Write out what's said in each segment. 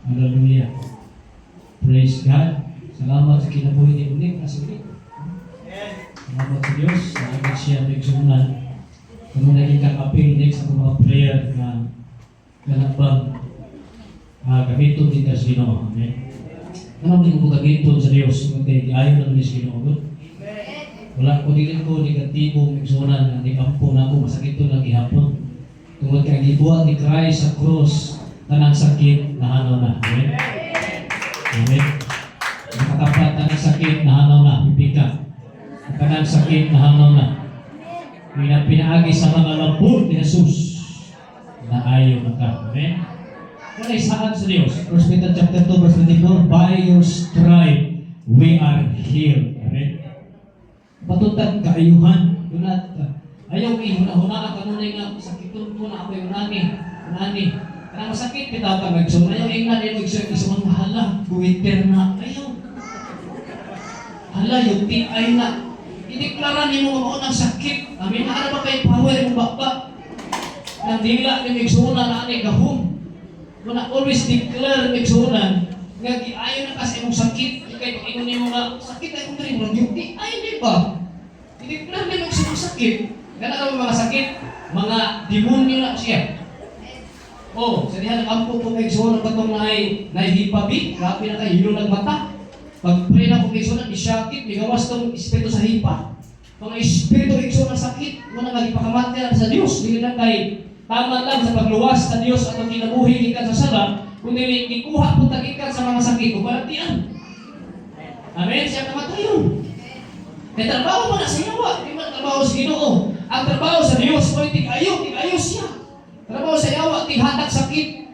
Hallelujah. Praise God. Salamat sa kinabuhi ni ulit. Asulit. Salamat sa Diyos. Salamat siya nagsunan. Kung naging kakapil next sa mga prayer na ganapang gamiton din sa Ginoo. Amen. Ano din ko gamiton sa Diyos? Kasi ayaw naman ni Ginoo. Wala ko din ko negatibo nagsunan na nikampo na ako. Masakit ito lang ihapon. Tungkol kay gibuhat ni Christ sa cross, tanang sakit na hanaw na. Amen. Amen. Nakatapat tanang sakit na hanaw na. Bibika. Tanang sakit na hanaw na. Pinaagi sa mga lambot ni Jesus na ayaw na ka. Amen. Wala isaan sa Diyos. 1 Peter chapter 2 verse 24, by your stripe we are healed. Amen. Patutag kaayuhan. Dunat ayaw ihuna-huna ka kanunay nga sakiton ko na ako'y unani. Karena masakit kita ka magsun. Ayaw ingnan yung isang hala. Buwiter na. Ayaw. Hala yung ay na. Ideklara niyo mo ng sakit. Amin na ano ba kayo power mo bakba? Nang dila ni magsuna na ani gahom. Muna always declare magsunan. Nga ayaw na kasi mong sakit. Kaya pag ingon mo nga sakit ay kung rin mo guilty. Ay di ba? Ideklara niyo magsunang sakit. Ganun ang mga sakit, mga demonyo na siya. Sa diyan ang po kay Igsoon ang katong nahihipabi, grabe na tayo, hilo ng mata. Pag pray na po kay Igsoon, isyakit, migawas tong espiritu sa hipa. Mga espiritu Igsoon ang sakit, muna magipakamatay lang sa Diyos. Hindi na kay tama lang sa pagluwas sa Diyos at ang kinabuhi ikan sa sala, kundi ikuha po tagikan sa mga sakit o balatian. Amen? Siya namatay yun. Kaya trabaho mo na sa yawa, hindi mo na trabaho sa Ginoo. Ang trabaho sa Diyos mo ay tig-ayo siya. Trabaho sa yawa, tig-hatak sakit.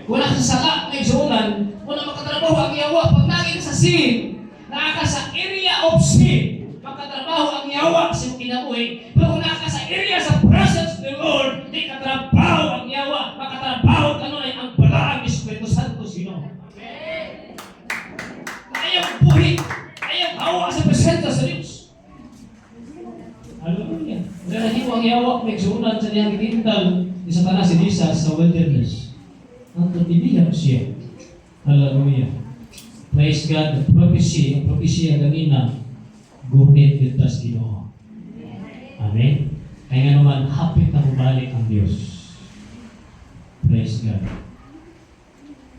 Kung nakasala, may suunan, kung na makatrabaho ang yawa, pag naging sa sin, nakaka sa area of sin, makatrabaho ang yawa sa kinabuhi. Pero kung nakaka sa area sa presence of the Lord, di katrabaho ang yawa, makatrabaho kanunay ang balaang Espiritu Santo sino. Ayaw buhi, ayaw hawa sa presensya sa Diyos. Hallelujah. Dahil hindi mo ang yawa, may suunan sa niyang itintal, isa tanas si Jesus sa wilderness. Ang tatibihan siya. Hallelujah. Praise God. The prophecy, ang prophecy ganina, gunit dito sa Ginoo. Amen. Kaya nga naman, hapit na bumalik ang Diyos. Praise God.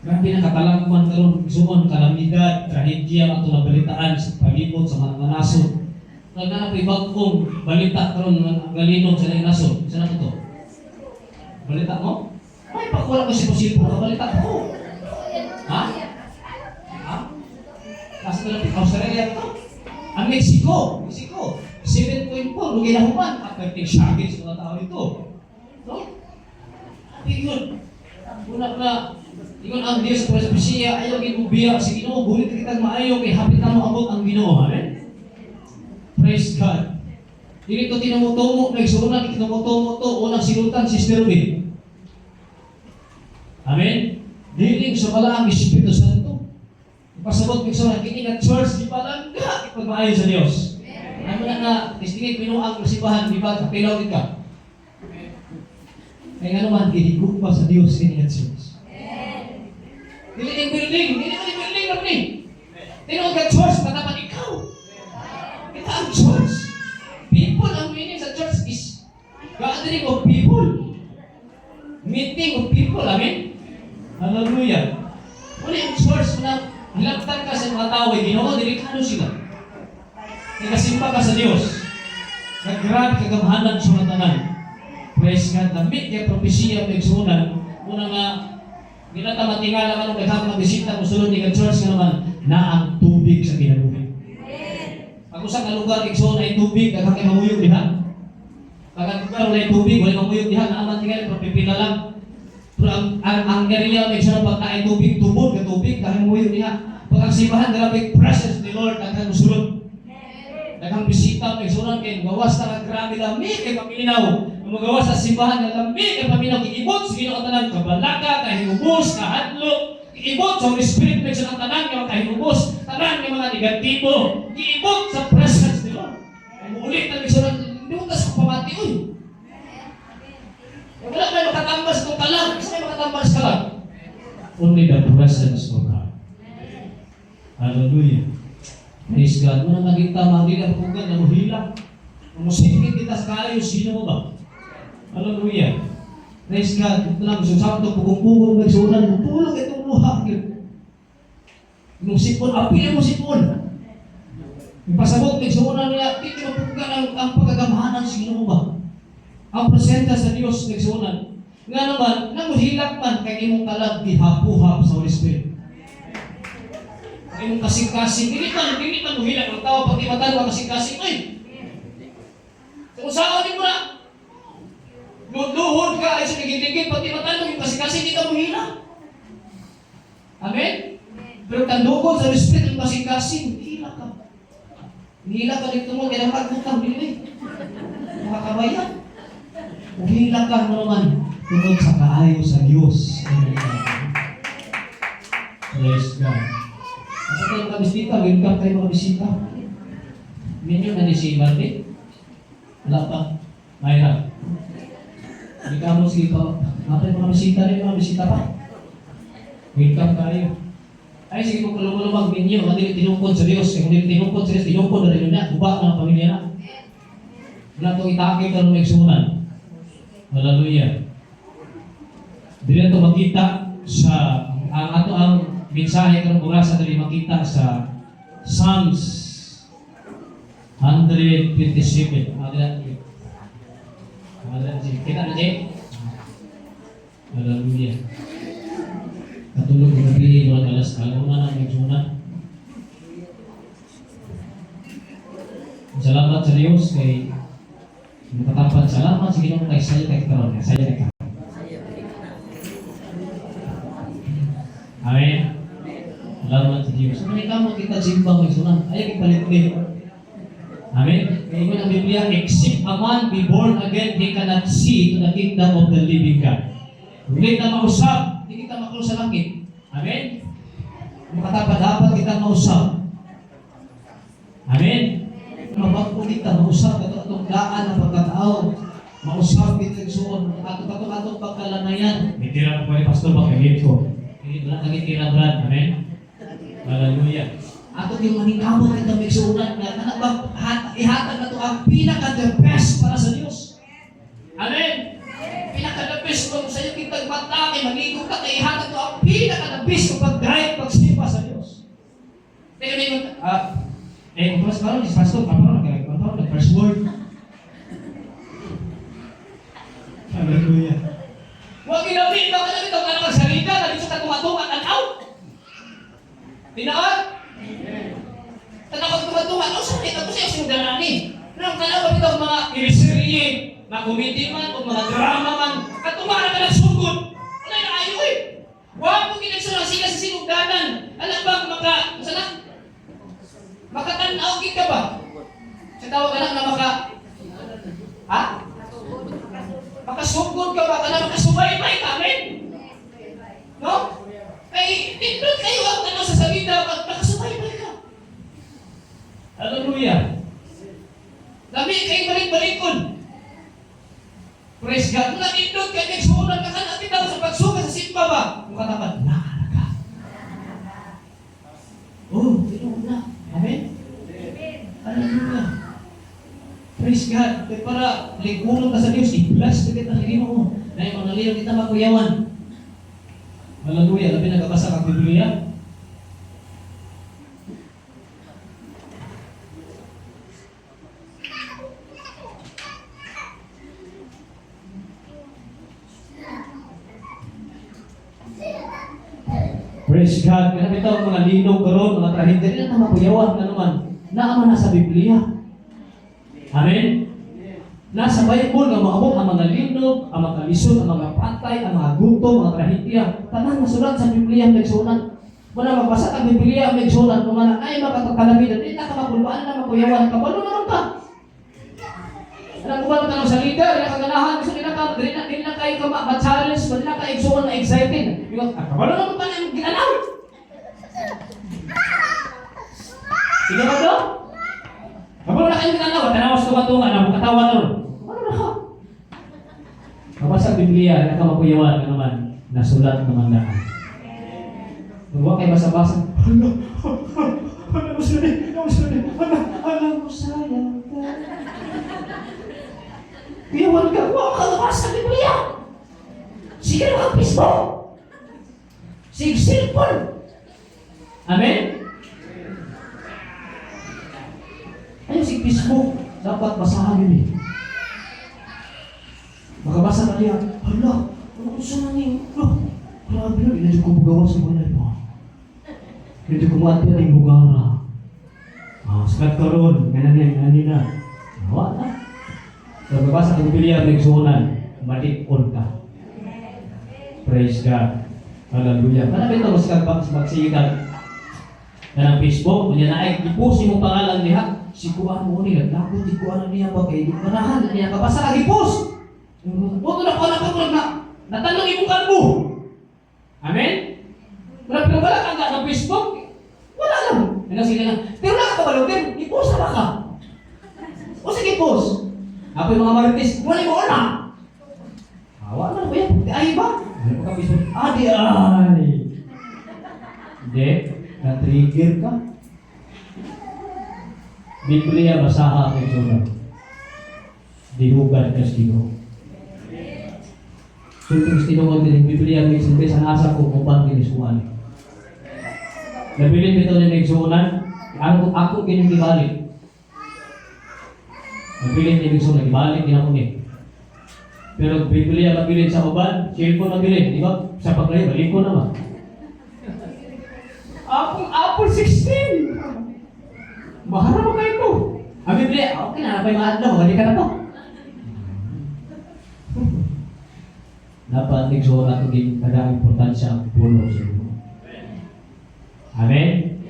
Grabe na katalagman karon suon, kalamidad, trahedya, ang ito na balitaan sa palibot, sa mga nasod. Nagna po bagong balita karon ng galinog sa mga nasod. Isa na ito. Balita mo? Ay, pagkulang ko si posible na balita ko. Ha? Nasa na Australia ito? Ang Mexico, 7.4, lugay na human. Affecting shaggy sa mga tao ito. No? Yun. Una na, yun ang Diyos sa presbysiya, ayaw ginubiya sa Ginoo, bulit kitang maayo, kay hapit na mo abot ang Ginoo. Amen? Praise God. Dili ito tinamutumo, nagsunan, tinamutumo ito, unang sinutan, Sister Ruby. Amen? Diling sa malaang Espiritu Santo. Ipasabot mo sa kini nga church, di palangga, ipagmaayon sa Diyos. Ano na testingin, pinuang masibahan, di ba, kapilaw ka. Kaya nga naman, hinigug pa sa Diyos, kini nga church. Dili ng building, kami. Tinuang ka church, matapan ikaw. Kita ang church. People, ang meaning sa church is gathering of people. Meeting of people, amen? Hallelujah. Wala yung church na hilagtan ka sa mga tao, Ginoo, delikado sila. Nagasimpa ka sa Diyos. Naggrabe kagamhanan sa mga tanan. Praise God. Damit yung propesya ng sunan. Muna nga, ginatamatingala ka nung daghang magbisita mo sulod ni church nga naman na ang tubig sa kinabuhi. Pag usang nga lugar, igsoon ay tubig, daghang kay mamuyog diha. Pag lugar wala tubig, wala mamuyog diha, naaman tingala, propipila lang. Pero ang area may sarap pagkain tubig, tubod ka tubig, daghang mamuyog diha. Pag ang sibahan, grabe presence ni Lord, daghang musulod. Daghang bisita, may sunan kay gawas na grabe lami kay paminaw. Magawas sa simbahan na lami kay paminaw, iibot sa Ginoo tanan, kabalaga, kahingubos, kahadlok, iibot sa Holy Spirit may sa tanan nga kahingubos, tanan nga mga negatibo, iibot sa presence ni Lord. Ay muulit na may sunan, hindi mo tas pamati oy. Wala may makatambas kung kalang, isa may makatambas kalang. Only the presence of God. Hallelujah. Praise God. Muna naging tama, hindi na pagkugan na muhilang. Kung musipin kita sa kayo, sino mo ba? Hallelujah. Praise God. Ito lang, gusto sa ito, pugong-pugong, nagsunan, tulog itong luha. Yung sipon, apil mo sipon. Yung pasabot, nagsunan nila, hindi mo pagkugan ang pagkagamahanan, sino mo ba? Ang presensya sa Diyos, nagsunan. Nga naman, namuhilak man, kay imong kalag, dihapuhap sa Holy Spirit. Imong kasing-kasing, hindi man muhilak. Ang tao, pag imatan mo kasing-kasing, ay! Kung saan din mo na, luhod ka, ay sa ligid-ligid, pag imatan mo yung kasing-kasing, hindi ka muhilak. Amen? Pero tandukon sa Holy Spirit, yung kasing-kasing, muhilak ka. Muhilak ka dito mo, kaya magkutang, bilibay. Makakabayan. Muhilak ka mo naman, tungkol sa kaayo sa Diyos. Praise God. Asa tayo mga bisita? Welcome tayo mga bisita. Minyo na ni si Martin? Wala pa. Mayra. Hindi ka mo sige pa. Mga mga bisita rin, mga bisita pa. Welcome tayo. Ay, sige kung kulong-kulong minyo, hindi tinungkod sa Diyos. Kung hindi tinungkod sa Diyos, tinungkod na rin yun na. Guba ng pamilya na. Wala itong itakay ka nung nagsunan. Hallelujah. Dili ito makita sa ang mensahe ng oras dali makita sa Psalms 127. Kita na Jay? Hallelujah. Katulog ng gabi, mga alas kaluna ng nagsunan. Salamat sa Diyos kay makatapat. Salamat sa Ginoo kay saya kay karon. Saya kay karon. Amen. Salamat sa Diyos. Kung ikaw kita simbang magsunan, ayaw ipalit-lit. Amen. Kaya ito ang Biblia, except a man be born again, he cannot see to the kingdom of the living God. Kung hindi kita mausap, hindi kita makulong sa langit. Amen. Makatapat-dapat kita mausap. Amen. Mabagpo kita mausap itong daan ng pagkatao. Mausap kita yung atong pagkalanayan. May tira ko pa ni Pastor Bakagit ko. Hindi wala kang tira, Brad. Amen. Hallelujah. Ato yung maningkamot kita may suunat na ihatag na ito ang pinaka-the best para sa Diyos. Amen. Pinaka-the best kung sa iyo kitang matake, maligong ka, ihatag ito ang pinaka-the best kung pag-drive, pag-sipa sa Diyos. Teka na yung, kung mas parang, si Pastor, parang, first word. Hallelujah. Huwag ginawin, huwag ka na magsalita, na dito sa tumatungan at out. Tinaan? Tanawag tumatungan, o saan ito siya sinudalani? Nang tanawag ito mga irisirye, mga komedi man, o mga drama man, katumahan ka ng sugod. Wala na ayo eh. Huwag mo ginagsunang sila sa sinugdanan. Alam bang makatanaw ka ba? Sa tawag anak na makasugod ka ba? Kana makasubaybay ka, amen? No? Ay, tindot kayo ang sa salita, makasubaybay ka. Hallelujah. Lami kayo balik-balikon. Praise God. Kung natindot kayo, nagsuunan ka natin daw sa pagsuka sa simba ba? Kung katapat, naara ka. Oh, tinong na. Amen? Hallelujah. Praise God. Kaya para ligulong ka sa Diyos, i-bless ka kita, hindi mo. Dahil mga naliyaw kita makuyawan. Hallelujah. Labi nagkabasa kang Biblia. Praise God. Kaya ito ang mga linog karon, mga trahedya, hindi na makuyawan ka naman. Naaman na sa Biblia. Amen? Nasa Bible, ang maabot ang mga linog, ang mga lisod, ang mga patay, ang mga gutom, mga trahedya. Tanang nasulat sa Biblia ang nagsunan. Wala magbasa ang Biblia ang nagsunan. Kung mga ay makakalabidan, hindi na ka mapulwaan na makuyawan ka. Walo naman ka. Alam mo ba ng salita, hindi na kaganahan, gusto nila ka, hindi na kayo ma-challenge, hindi na kayo igsuon na excited. Walo naman pa na ginanaw. Sige ba ito? Kapag na kayo ginanaw, tanawas tumatungan, ang katawan na rin. Ano na ka? Kapag sa Biblia, nakamakuyawan ka naman, nasulat naman na. Huwag kayo basa-basa. Hala mo sayang ka. Iwan ka, huwag ka labas sa Biblia. Sige na ang Facebook. Sige, cellphone. Amen? Ayun si Facebook. Dapat basahan yun eh. Makabasa na niya. Hala, ano ko sa nanging? Grabe na, inadyo ko bugawa sa balay mo. Inadyo ko mati na yung bugara. Sakat ka ron. Ganyan na. Hawa na. So, babasa kang Biblia, nagsuunan. Malikon ka. Praise God. Hallelujah. Marami ito, mas magsigan na ng Facebook. Kanya na ay, ipost yung pangalan niya. Sikuan mo ni, naglakot, sikuan niya ba kayo? Manahan na niya, kabasa ka, ipost! Huwag na ko na natanong ibukan mo. Amen? Pero pinabala ka ng Facebook, wala lang. Ano sila nga, pero wala ka balogin, ipost na ka. O sige, post. Ako yung mga marites, wala mo na. Wala na ko yan, ay ba? Ano ka Facebook? Di ay. Hindi, na-trigger ka. Biblia, basaha ang sulat. Dihugan ka sigo. Sultong tinungod din, Biblia, may sabi sa nasa ko, upang kinisuan. Nabilin ito na nagsuunan, ako kinibalik. Nabilin na nagsuunan, ibalik din ako niya. Pero Biblia mabilin sa uban, cellphone mabilin, di ba? Sa paglayo, balik ko naman. Apple 16! Mahal mo kayo ito. Ang Biblia, okay na, napay maadlaw, hindi ka na to. Dapat nagsuon natin din kada importansya ang puno sa iyo. Amen?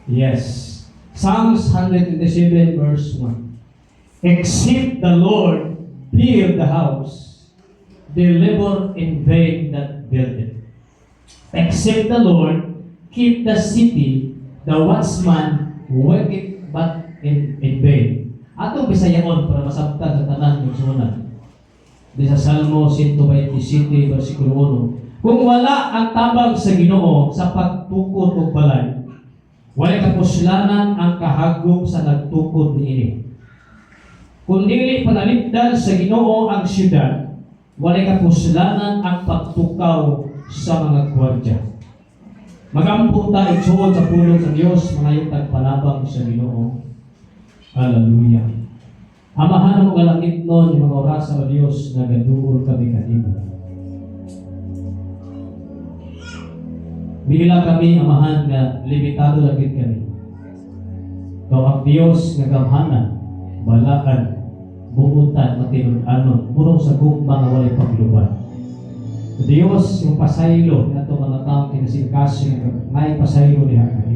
Yes. Psalms 127 verse 1. Except the Lord build the house, they labor in vain that build it. Except the Lord keep the city, the watchman worketh but in vain. Atong Bisayaon para masabtan sa tanan ng sunan. Di sa Salmo 127 versikulo 1. Kung wala ang tabang sa Ginoo sa pagtukod o balay, wala kapuslanan ang kahagop sa nagtukod niini. Kung dili panaligdan sa Ginoo ang siyudad, wala kapuslanan ang pagtukaw sa mga gwardiya. Magampo ta igsuon sa pulong sa Dios, mga yutag panabang sa Ginoo. Hallelujah. Amahan mo kalangit nun yung mga oras sa Diyos na gaduol kami kanimo. Bigla kami, amahan, nga limitado lagit kami. Ikaw ang Diyos nga gamhanan, balaan, buutan, matinud-anon, purong sagong mga walay pagluban. Diyos, yung pasaylo, na ito mga taong kinasingkasing, may pasaylo niya kanimo.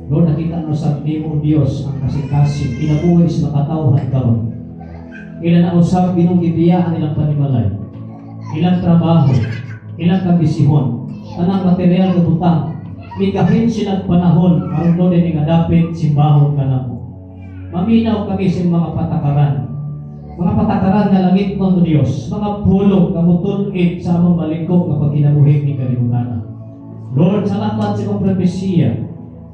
Lord, nakita mo sa mo, Diyos, ang kasing-kasing, kinabuhay sa makatawhan karon. Ilan na usap, binunggibiyaan nilang panimalay. Ilang trabaho, ilang kabisihon, anang material na tutang. Mikahin silang panahon, aron doon din ngadapit, simbahon ka na po. Maminaw kami sa mga patakaran. Mga patakaran na langit mo, Diyos, mga pulong, kamutunit sa among malikok na pagkinabuhi ni kalimutan. Lord, salamat sa iyong propesiya,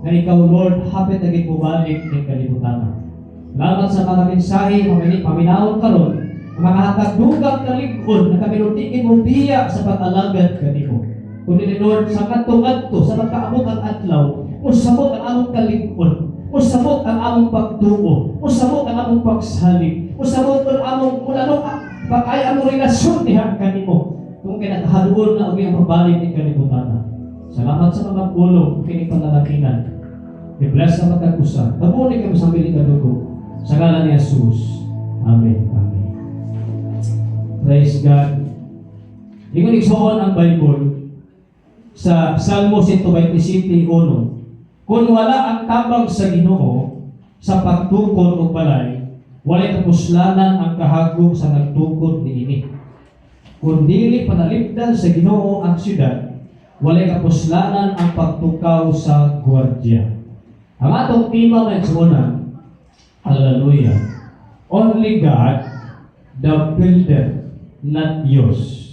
na ikaw, Lord, hapit na gipubalik ng kalibutan. Salamat sa mga mensahe, paminawon karon, mga hatagdugang kaligod na kami nutikin mo biya sa pag-alagad kanimo. Kundi Lord, sa kadto-kadto, sa pagkaabot ang adlaw, usabot ang among kaligod, usabot ang among pagtuo, usabot ang among pagsalig, usabot ang among kulanong pag-ay among relasyon niya kanimo. Kung kinakahaluon na ang pabalik ng kalibutan. Salamat sa mga pulong, kinipanalakinan. I-bless na matag-usa. Tabunin kami sa miling kadugo. Sa ngalan ni Jesus. Amen. Amen. Praise God. Ingon igsoon ang Bible sa Salmo 127:1. Kung wala ang tabang sa Ginoo sa pagtukod o balay, walay kapuslanan ang kahagop sa nagtukod niini. Kung dili panalipdan sa Ginoo ang siyudad, walay kapuslanan ang pagtukaw sa gwardiya. Ang atong tema ng suna, hallelujah, only God, the builder, not yours.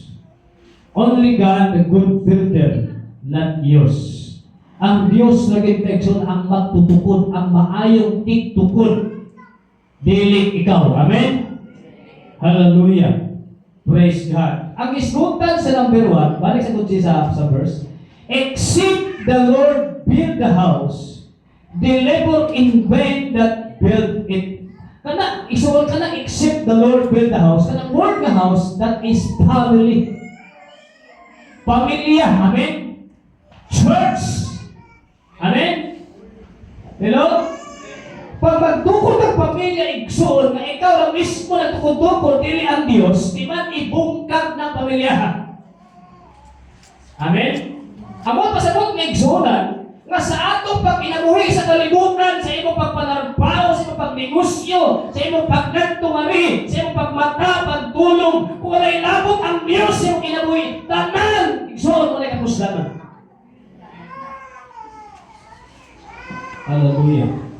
Only God, the good builder, not yours. Ang Dios lagi kaigsoon ang magtutukod, ang maayong tigtukod. Dili ikaw. Amen? Hallelujah. Praise God. Ang isgutan sa number 1, balik sa kutsi sa verse, except the Lord build the house, the labor in vain that build it. Kana, isuon kana, except the Lord build the house. Kana word nga house, that is family. Pamilya. Amen? Church. Amen? Hello? Pag magdukod ang pamilya, igsoon, na ikaw lang mismo na tukod-tukod, dili ang Diyos, di man ibungkag ng pamilyahan. Amen? Amo pasabot ng igsoonan, nga sa atong pag-inabuhi sa kalibutan, sa imong pagpanarbaho, sa imong pagnegosyo, sa imong pagnagtungari, sa imong pagmata, pagtulong, kung wala'y labot ang Diyos sa imong kinabuhi, tanan, igsoon, wala'y kapuslanan. Hallelujah.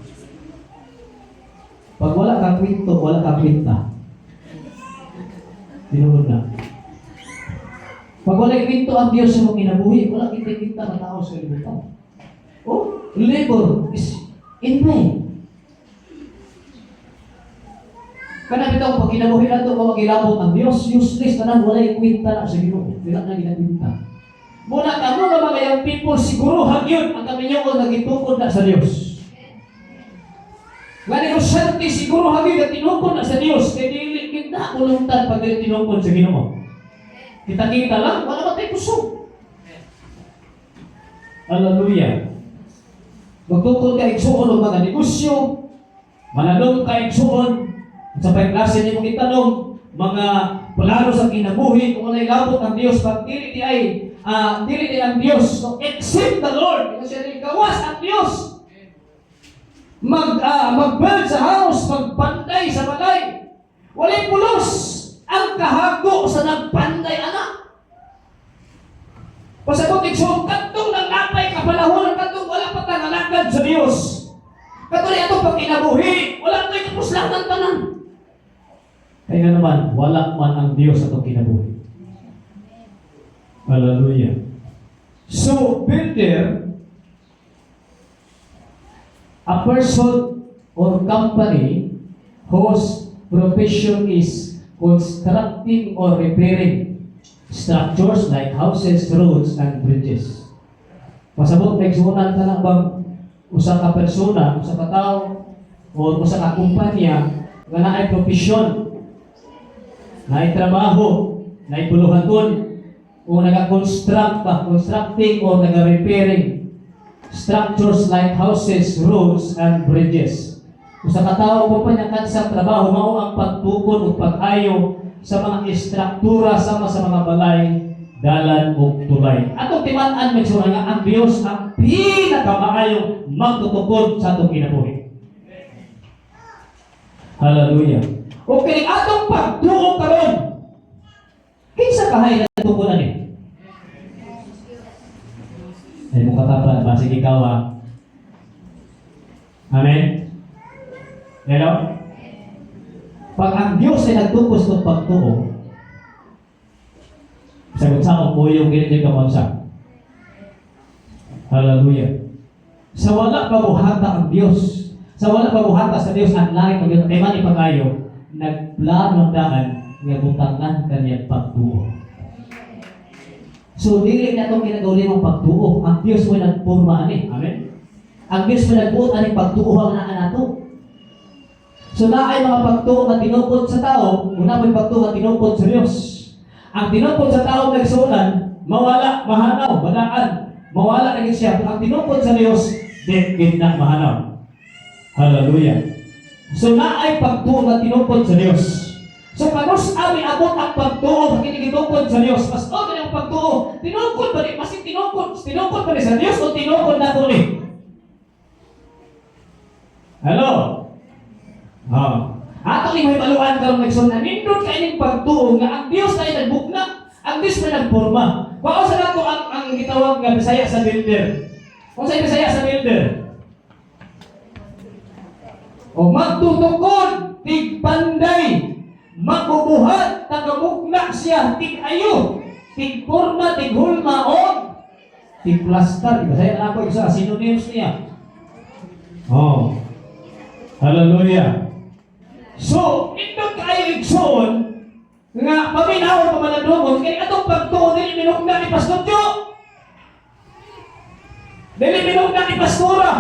Pag wala kang kwento, wala kang kwenta. Tinunod na. Pag wala kwento ang Diyos sa mong kinabuhi, wala kita na tao sa kalibutan. Oh, labor is in vain. Kana bitaw pag kinabuhi na ito, magilabot ang Diyos, useless na wala kwenta na sa Ginoo. Wala na ginakwenta. Muna ka mo nga mga young people, siguro hagyon ang kami nyo kung nagitukod na sa Diyos. Nga negosyante, siguro hagyon na tinukod na sa Diyos. Kaya dili kita kuluntan pag tinukod sa Ginoo. Kita-kita lang, wala ba tayo puso? Hallelujah. Magtukod ka igsuon ng mga negosyo, mananong ka igsuon, sa pag-klase niyo mong itanong, mga plano sa kinabuhi, kung anay labot ng Diyos, pag dili ay dili ang Diyos. So, except the Lord. Kasi siya gawas ang Diyos. Mag-build sa house, magpanday sa balay. Walay pulos ang kahago sa nagpanday, anak. Pasabot igsoon, katong nang napay kapalahon, katong wala pa tangalagad sa Diyos. Katong itong pagkinabuhi, wala tayo kapuslang ng tanan. Kaya naman, wala man ang Diyos atong kinabuhi. Hallelujah. So, builder, a person or company whose profession is constructing or repairing structures like houses, roads, and bridges. Pasabot, nagsuunan ka lang bang usa ka persona, usa ka tao, o usa ka kumpanya nga naay profesyon, naay trabaho, naay puluhaton, o nag-construct pa, constructing o nag-repairing structures like houses, roads, and bridges. Kung sa katao po pa niya sa trabaho, mao ang pagtukod o pag-ayo sa mga istruktura sama sa mga balay, dalan o tulay. Atong timaan magsura nga ang Diyos ang pinakamaayong magtutukod sa atong kinabuhi. Hallelujah. Okay, atong pagtuo karon. Kinsa kahay na tukunan ni? Ay mo katapat ba sige ikaw ha? Amen. Hello? Pag ang Diyos ay nagtukos ng pagtuo, sagot sa akong po yung ginigay ka mansa. Hallelujah. Sa wala pabuhata ang Diyos, sa wala pabuhata sa Diyos, ang langit ng Diyos, ay man ipagayo, nagplano ng daan, nga butangan kanyang pagtuo. So, dili na itong ginagawin mong pagtuo. Ang Diyos mo nagpurma ani. Amen? Ang Diyos mo nagbuot ani pagtuo ang naanato. So, na ay mga pagtuo na tinukod sa tao, una may pagtuo na tinukod sa Diyos. Ang tinukod sa tao nagsuunan, mawala, mahanaw, badaan, mawala na siya. Ang tinukod sa Diyos, di na mahanaw. Hallelujah. So, na ay pagtuo na tinukod sa Diyos. So, kanus ami abot ang pagtuo, kinikitukod sa Diyos. Mas o ang pagtuo, tinukod ba ni? Masing tinukod ba ni sa Diyos o tinukod na ko ni? Hello? Ato ni may maluan karong nagsunan, nindot ka ining pagtuo nga ang Diyos ay nagbukna, ang Diyos na nagporma. Kung sa nato ang gitawag nga Bisaya sa builder. Kung sa Bisaya sa builder. O magtutukod, tigpanday, magbubuhat, tagamugna siya, tig-ayo, tig-porma, tig-hulma, o Tiplastar, diba? Saya na ako isa, synonyms niya. Oh. Hallelujah. So, ito kayo igsoon, nga paminaw pa manadumon, kaya itong pagtuon, dili minugna ni Pastor Jo. Dili minugna ni Pastora.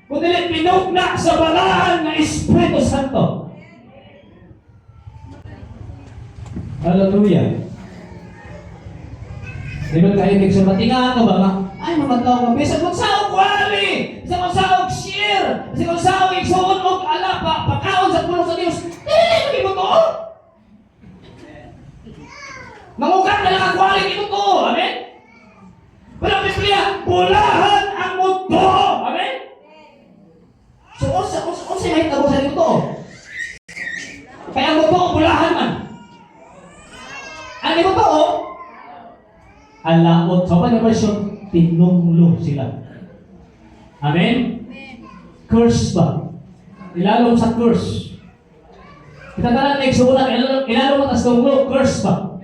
Kung dili minugna sa balahan na Espiritu Santo. Hallelujah. Dili kayo igsoon, matingaan ka ba nga? Ay, mga tao nga, bisag kung saan kwali, bisag kung saan share, bisag kung saan igsoon o ala, pagkaon sa puno sa Diyos, hindi mo to. Mangugat na lang ang kwali ito to. Amen? Pero ang Biblia, bulahan ang mundo. Amen? So, unsa may tabo sa ito? Kaya ang mundo, bulahan man. Ano ito to? Ang laot. Sa mga version, tinunglo sila. Amen? Curse ba? Ilalong sa curse. Kita tanan na igsuunan, ilalong mo tas tunglo, curse ba?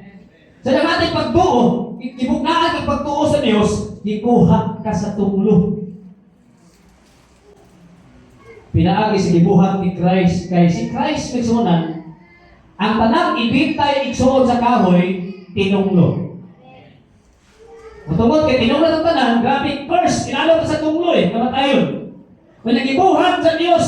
Sa natin pagtuo, ibugnaan ang pagtuo sa Diyos, ikuha ka sa tunglo. Pinaagi sa gibuhat ni Christ, kay si Christ igsuunan, ang tanang ibitay igsuon sa kahoy, tinunglo. Matungkol kay tinunglo ng tanan, grabe curse, ilalong ka sa tunglo kamatayon. Kung nagibuhat sa Diyos,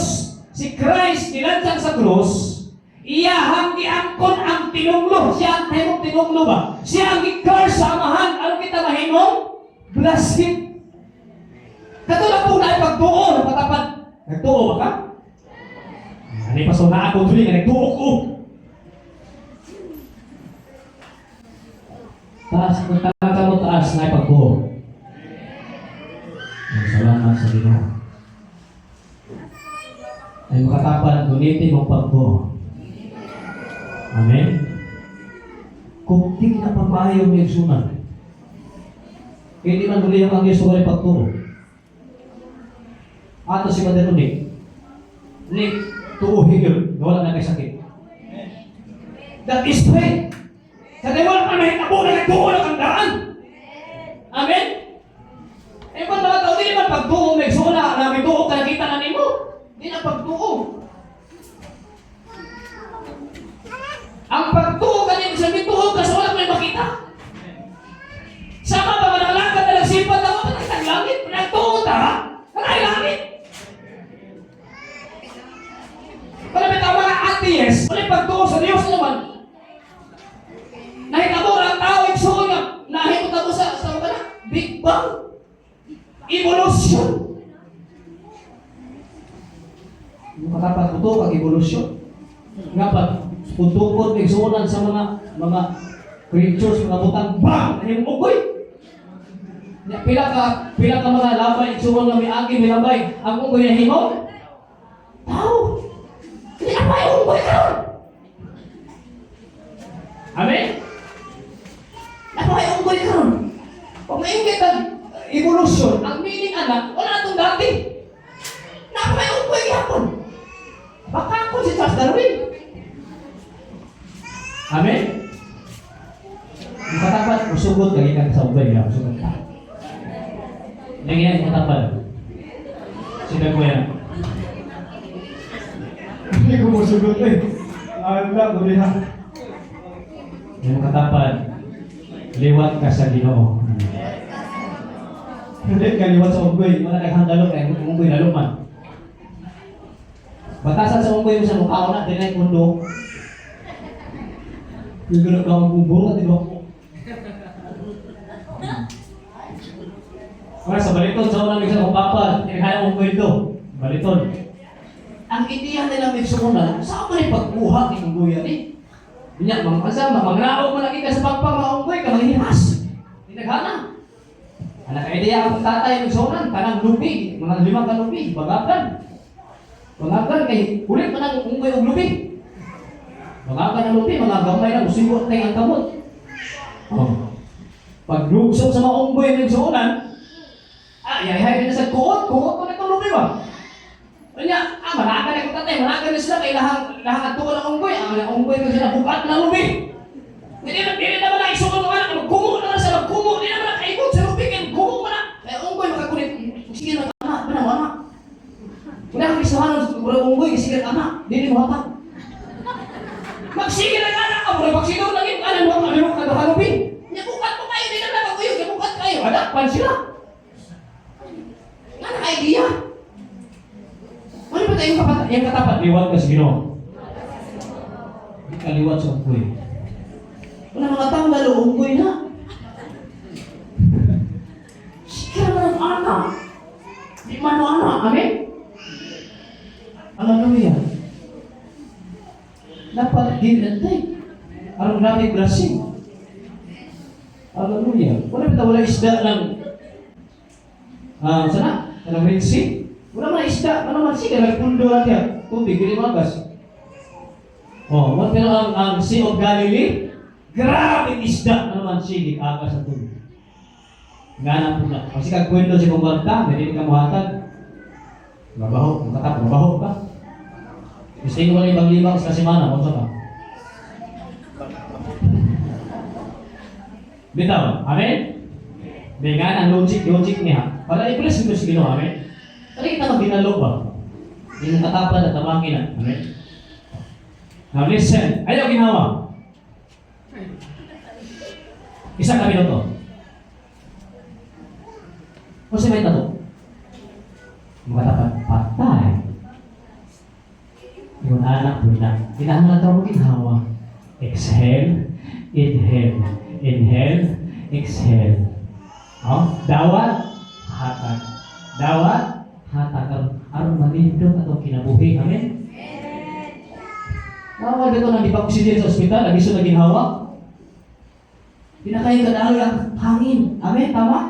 si Christ nilansang sa krus, iyahang giangkon ang tinunglo. Siya ang tahimong tinunglo ba? Siya ang gi-curse sa amahan. Ano kita mahimong? Blaspheme. Katulad po na pagtuo ng patapan. Nagtuo ba ka? Ano yung paso na ako tuloy na nagtuo ko? Taas, kung talaga mo taas na ipagtuo. Salamat sa Ginoo. Ay makatapan, gunitin mong pagtuo. Amen? Kung di na pagmaayaw may sunan, hindi man muli ang Diyos sa pagturo. Ato si Madero Nick, tuuhin yun, wala na kay sakit. That is faith. Sa dewan ka na hitabo na nagtuo na kandaan. Amen? Eh kung mga tao, di naman pagtuo may suna, na may tuo ka nakita na nimo. Di na pagtuo. Ang pagtuo ka din, sabi tuo ka sa wala may makita. Sama pa manalakad na nagsipat ako, patay ng langit, nagtuo ta, patay langit. Palapit ang mga atheist, wala pagtuo sa Diyos naman. Nahitabo ang tao, igsuon nga, nahitabo sa Big Bang, evolution. Makapagputo kag evolution. Nga pa, putukot, igsuonan sa mga creatures, mga butang, bang! Ano yung ugoy? Pila ka mga labay, igsuon nga may agi, may labay. Ang ugoy na himo? Tao! Hindi apa yung ugoy karon? Amen? Apa yung ugoy karon? Pag maingit ang evolution, ang meaning anak, wala itong dati. Napa yung ugoy yapon? Baka ako si Charles Darwin. Amen? Ang katapat, usugod kaya ka sa ubay na, usugod ka. Nangyayang katapat. Sila ko yan. Hindi ko musugod eh. Ala, kuliha. Yung katapat, liwat ka sa Ginoo. Hindi ka liwat sa ubay. Wala naghandalo kaya yung ubay na luman. Batasan sa ubay mo sa mukha ko na, dinay mundo. Gagano ka magbuburo at iba. Kaya sa baliton, sa unang isa kong papa, tinahaya mong kwento. Baliton. Ang ideya nila may sumunan, saan man yung pagkuha ng unggoyan eh? Binya, mga magraog mo na kita sa pagpamaunggoy ka, manghihas. Tinagana. Anak ideya akong tatay ng sumunan, kanang lupi, mga 5 ka lupi, bagagan. Bagagan kay ulit man ang unggoy o lupi. Bagagan ang lupi, mga gamay na, usigot na yung kamot. Pag lugsok sa mga unggoy ng sumunan, yahay na sa kuot ko na itong lupi ba? Kanya, malakan na kong tatay, malakan na sila kay lahang at tuko ng unggoy. Ang unggoy ko sila bukat na lupi. Hindi naman na isuko ng anak, magkumo na sila, magkumo, hindi naman na kaikot sa lupi, kaya kumo mo na. mura unggoy, sige anak, dili mo hatag. Magsige lang anak ka, mura magsigaw lang yung anak mo, ano mo kagahalupin. Nabukat mo kayo, di na nakakuyo, nabukat kayo. Anak, pan sila. Nga na-idea. Ano ba tayo yung katapat? Liwat ka sa Ginoo. Hindi ka liwat sa unggoy. Wala mga tao lalo unggoy na. Sige naman ang anak. Di man ang anak, amen? Hallelujah. Dapat ginantay. Ang grabe blessing. Hallelujah. Wala isda ng sana? Anong Red Sea? Wala man isda. Ano man siya? Nagpundo natin. Tubig, hindi magas. Oh, pero ang Sea of Galilee, grabe isda. Ano man siya? Di agas sa tubig. Nga na po na. Kasi kagkwento si Pumbarta, hindi ka muhatag. Mabaho. Makatap, mabaho ka. Gusto ko wala ibang limang sa simana. Kung ka? Bitaw. Amen? Dengan ang logic niya. Para i-bless mo si Ginoo. Amen? Kaya kita mag-ginalo ba? Hindi mo katapan at tamangin na. Amen? Now listen. Ayaw ginawa. Isang kami to. Kasi may tato. Makatapan patay. Yung anak mo na. Inahangat ka mo ginawa. Exhale. Inhale. Inhale. Exhale. Oh, dawat. Hatag. Dawat. Hatag. Aron manindot atong kinabuhi. Amen? Nawa dito nang ipakusidin sa ospital. Lagi siya naging hawak. Pinakain ka dahil ang hangin. Amen? Tama?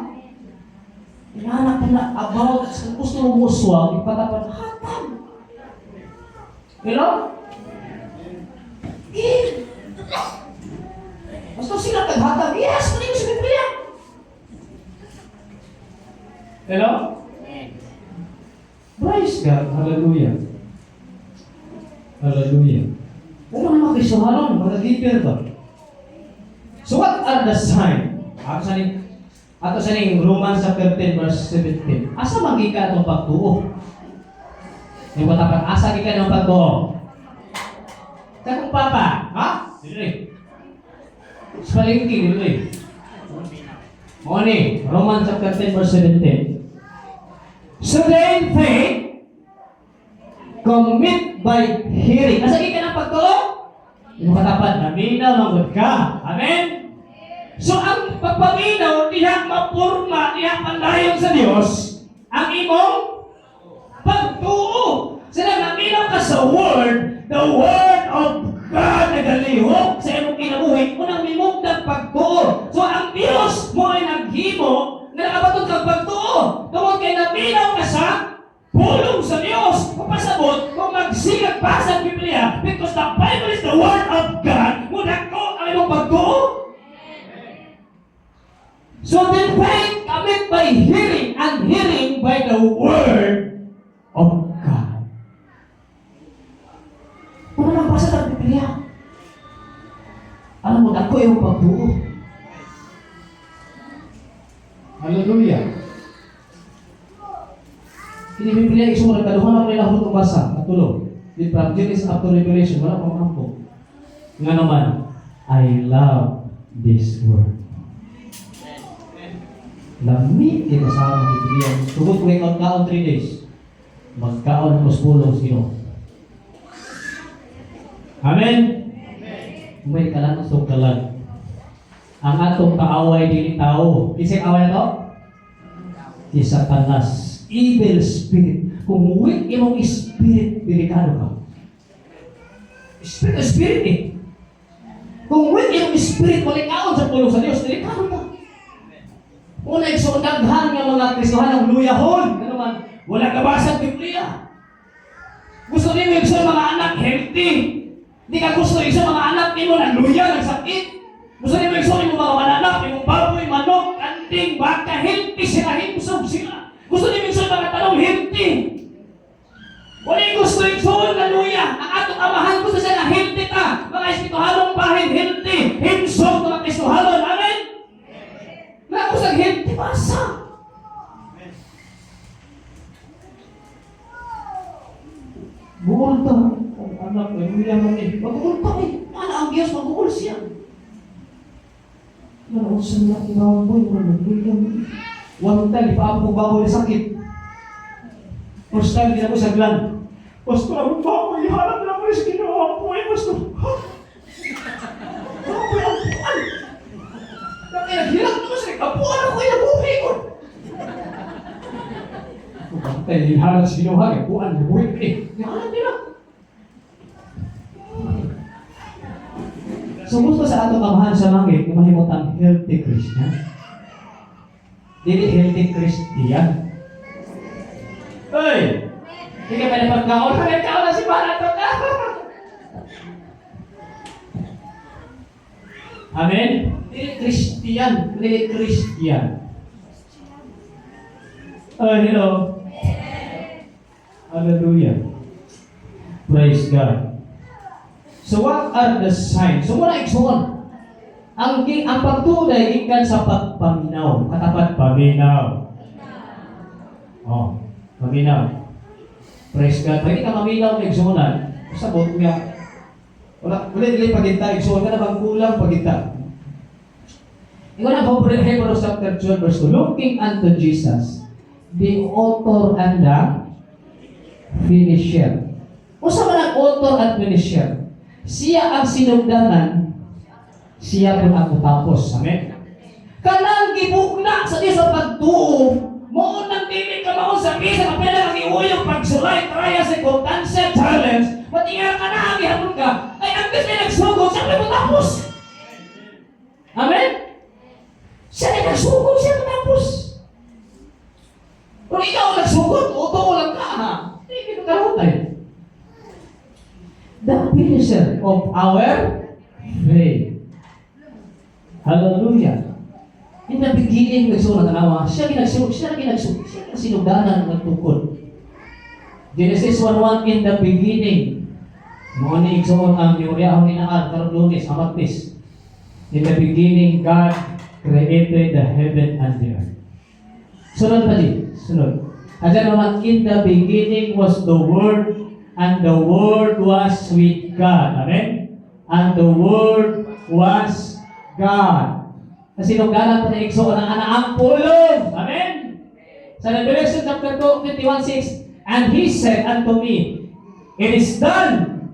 Inanak mo na about sa gusto mong muswang, ipatapan, hatag. Hello? Eh. Basta sila taghatag. Yes, mali ko sa Biblia. Hello? Praise God. Hallelujah. Hallelujah. Pero may mga Kristohanon, mga giver ba? So what are the sign? Ato sa ning Romans chapter 10 verse 17. Asa magika itong pagtuo? Yung patapan, asa gika ng pagtuo? Sa kong papa, ha? Dili. Sa palingki, dili. Morning, Romans chapter 10 verse 17. So then faith commit by hearing. Asa gika ng pagtuo? Yung patapan, naminaw manggod ka. Amen? So ang pagpaminaw, diha mapurma, diha pandayon sa Dios, ang imong pagtuo. Sila naminaw ka sa Word, the Word of God nagalihok sa imong kinabuhi, unang mimugdag pagtuo. So ang Dios mo ay naghimo na nakabatod kang pagtuo. Tungod kay naminaw ka sa pulong sa Dios. Papasabot kung magsigag pa sa Biblia, because the Bible is the Word of God, muna ko ang imong pagtuo. So then faith cometh by hearing, and hearing by the Word of God. Kung ano nabasa ng Biblia, alam mo na ko yung pagbuo. Hallelujah. Kini Biblia iso mo nagkaduhan ako nila hutong basa at tulog. From Genesis up to Revelation, wala pang kampo. Nga naman, I love this word. Lamig kita sa aming Biblia. Tugod ko kayo kaon 3 days. Magkaon ko sa pulong sino. Amen? May kalan sa kalan. Ang atong kaaway dili tao. Isang away na to? Si Satanas. Evil spirit. Kung weak imong spirit, delikado ka. Spirit eh. Kung weak imong spirit, malikaon sa pulong sa Diyos, delikado ka. Una yung daghan ng mga Kristohan ng luyahon. Ano man, wala kabasa ng Biblia. Gusto niyo yung sa mga anak healthy. Hindi ka gusto yung sa mga anak niyo na luya, nagsakit. Gusto niyo yung mga anak, yung baboy, manok, kanding, baka, healthy sila, himsog sila. Gusto niyo yung mga tanong healthy. Wala yung gusto yung na luya. Ang atong amahan gusto siya na healthy ta. Mga Kristohanong bahin, healthy. Himsog mga Kristohanon. Amen? Wala ko sa healthy basa. mag-uulta. Ang anak, nagwiyaman eh. Mag-uulta eh. Ano ang Diyos, mag-uul siya. Naroon na kinaboy, nagwiyaman. One time, ipaam ko baboy na sakit. First time, din ako sa gland. Pastor, ang baboy, ihanap na ako sa ginawa po eh, Pastor. Baboy, ang buwan. Nakinaghilag naman sa kapuan ako, inabuhi ko. Kaya hinahanap sa ginawa, kapuan, inabuhi ko eh. Hinahanap nila. So, gusto sa ato kamahan sa langit, yung mahimutang healthy Christian. Dili healthy Christian. Hoy! Hindi ka pwede pagkaon. Pagkaon na si Barato ka! Amen? Dili Christian. Dili Christian. Oh, hello. Hallelujah. Praise God. So what are the signs? So muna iksuon. Ang pagtuday gikan sa pagpaminaw. Katapat paminaw. Oh, paminaw. Praise God. Pwede ka maminaw ng igsuonan. Sabot nga. Wala dili paginta. Igsuon ka na bang kulang paginta. Ikaw na Hebrews chapter 12 verse 2. Looking unto Jesus, the author and the finisher. Usa man ang author at finisher. Siya ang sinugdanan, siya po ang tapos. Amen? Kanang gibugna sa Diyos sa pagtuo, mo nang dili ka mao sa bisa kapila ang iuyong pagsulay, traya sa contansya challenge, matinga ka na, gihapon ka, ay ang Diyos ay nagsugod, siya po tapos. Amen? Siya ay nagsugod, siya po tapos. Kung ikaw nagsugod, uto lang ka, ha? Hindi ka karutay. The finisher of our faith. Hallelujah. In the beginning, nagsulat ang awa. Siya sinugdanan ng tukod. Genesis 1:1, in the beginning. Mga niigsuon ang Yuriahong inaan, karong Lunes, Amartis. In the beginning, God created the heaven and the earth. Sunod pa din. Sunod. Ayan naman, in the beginning was the Word, and the Word was with God. Amen? And the Word was God. Kasi nunggalan pa na igsuon ang anak pulong. Amen? Sa Revelation chapter 21:6, and He said unto me, it is done.